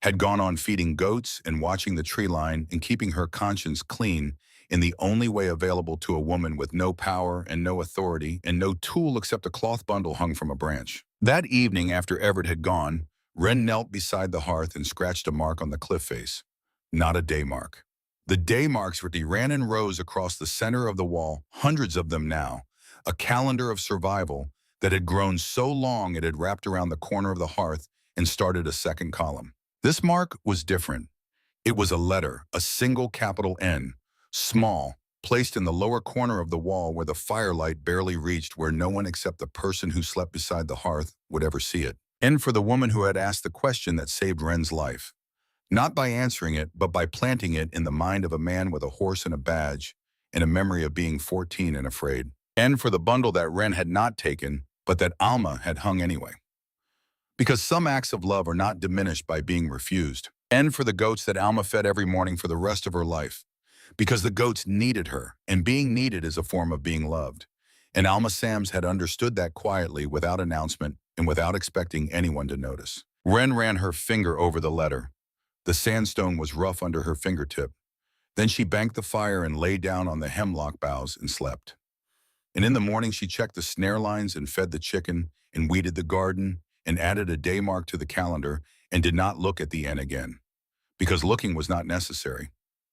A: had gone on feeding goats and watching the tree line and keeping her conscience clean in the only way available to a woman with no power and no authority and no tool except a cloth bundle hung from a branch. That evening after Everett had gone, Wren knelt beside the hearth and scratched a mark on the cliff face. Not a day mark. The day marks ran in rows across the center of the wall, hundreds of them now, a calendar of survival that had grown so long it had wrapped around the corner of the hearth and started a second column. This mark was different. It was a letter, a single capital N, small, placed in the lower corner of the wall where the firelight barely reached, where no one except the person who slept beside the hearth would ever see it. N for the woman who had asked the question that saved Wren's life. Not by answering it, but by planting it in the mind of a man with a horse and a badge, and a memory of being 14 and afraid. N for the bundle that Wren had not taken, but that Alma had hung anyway. Because some acts of love are not diminished by being refused. N for the goats that Alma fed every morning for the rest of her life. Because the goats needed her, and being needed is a form of being loved. And Alma Sams had understood that quietly, without announcement, and without expecting anyone to notice. Wren ran her finger over the letter. The sandstone was rough under her fingertip. Then she banked the fire and lay down on the hemlock boughs and slept. And in the morning she checked the snare lines and fed the chicken and weeded the garden and added a day mark to the calendar and did not look at the N again. Because looking was not necessary.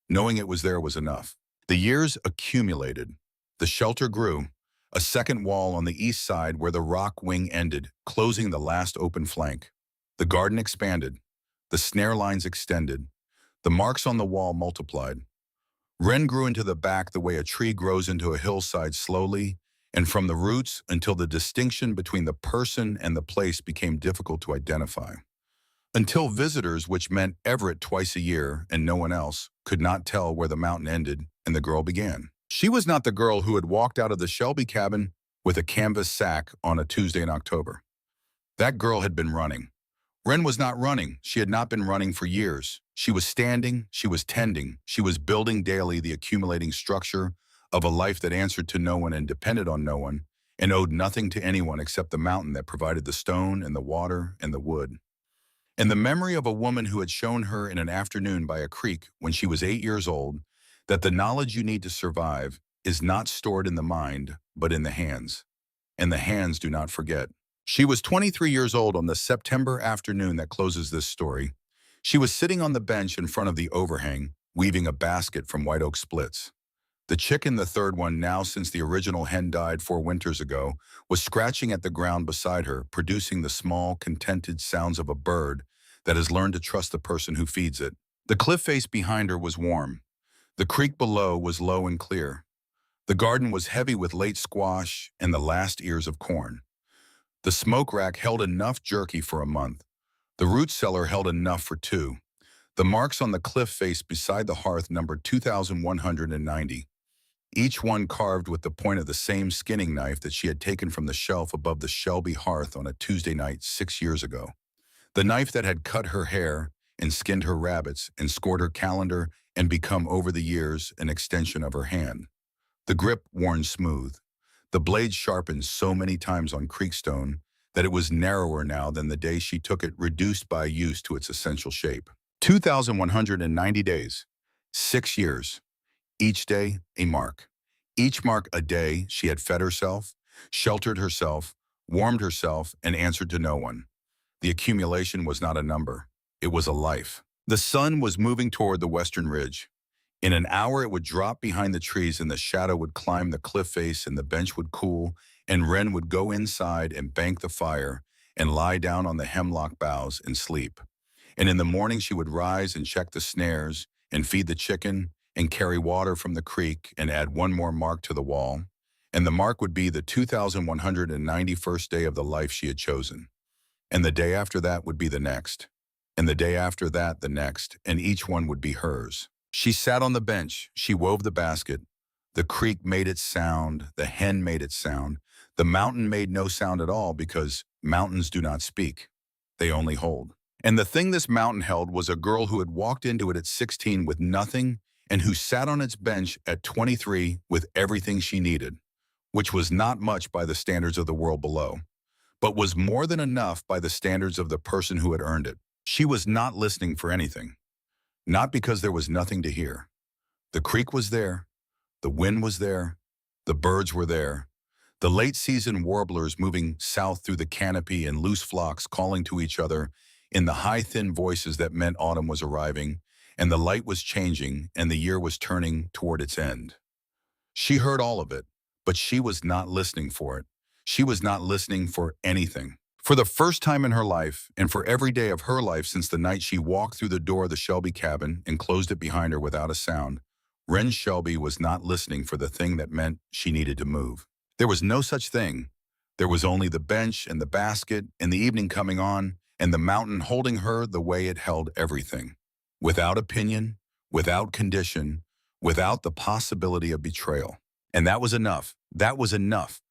A: Knowing it was there was enough. The years accumulated. The shelter grew. A second wall on the east side where the rock wing ended, closing the last open flank. The garden expanded. The snare lines extended. The marks on the wall multiplied. Wren grew into the back the way a tree grows into a hillside slowly, and from the roots until the distinction between the person and the place became difficult to identify. Until visitors, which meant Everett twice a year and no one else, could not tell where the mountain ended and the girl began. She was not the girl who had walked out of the Shelby cabin with a canvas sack on a Tuesday in October. That girl had been running. Wren was not running. She had not been running for years. She was standing, she was tending, she was building daily the accumulating structure of a life that answered to no one and depended on no one, and owed nothing to anyone except the mountain that provided the stone and the water and the wood. And the memory of a woman who had shown her in an afternoon by a creek when she was 8 years old that the knowledge you need to survive is not stored in the mind, but in the hands. And the hands do not forget. She was 23 years old on the September afternoon that closes this story. She was sitting on the bench in front of the overhang, weaving a basket from white oak splits. The chicken, the third one now since the original hen died 4 winters ago, was scratching at the ground beside her, producing the small, contented sounds of a bird that has learned to trust the person who feeds it. The cliff face behind her was warm. The creek below was low and clear. The garden was heavy with late squash and the last ears of corn. The smoke rack held enough jerky for a month. The root cellar held enough for 2. The marks on the cliff face beside the hearth numbered 2,190. Each one carved with the point of the same skinning knife that she had taken from the shelf above the Shelby hearth on a Tuesday night 6 years ago. The knife that had cut her hair and skinned her rabbits and scored her calendar and become over the years an extension of her hand. The grip worn smooth. The blade sharpened so many times on creekstone that it was narrower now than the day she took it, reduced by use to its essential shape. 2,190 days. 6 years. Each day, a mark. Each mark a day she had fed herself, sheltered herself, warmed herself, and answered to no one. The accumulation was not a number. It was a life. The sun was moving toward the western ridge. In an hour it would drop behind the trees and the shadow would climb the cliff face and the bench would cool and Wren would go inside and bank the fire and lie down on the hemlock boughs and sleep. And in the morning she would rise and check the snares and feed the chicken and carry water from the creek and add one more mark to the wall. And the mark would be the 2,191st day of the life she had chosen. And the day after that would be the next. And the day after that the next, and each one would be hers. She sat on the bench, she wove the basket. The creek made its sound, the hen made its sound. The mountain made no sound at all because mountains do not speak. They only hold. And the thing this mountain held was a girl who had walked into it at 16 with nothing and who sat on its bench at 23 with everything she needed, which was not much by the standards of the world below, but was more than enough by the standards of the person who had earned it. She was not listening for anything, not because there was nothing to hear. The creek was there, the wind was there, the birds were there, the late-season warblers moving south through the canopy in loose flocks calling to each other in the high, thin voices that meant autumn was arriving, and the light was changing, and the year was turning toward its end. She heard all of it, but she was not listening for it. She was not listening for anything. For the first time in her life, and for every day of her life since the night she walked through the door of the Shelby cabin and closed it behind her without a sound, Wren Shelby was not listening for the thing that meant she needed to move. There was no such thing. There was only the bench and the basket and the evening coming on and the mountain holding her the way it held everything. Without opinion, without condition, without the possibility of betrayal. And that was enough. That was enough.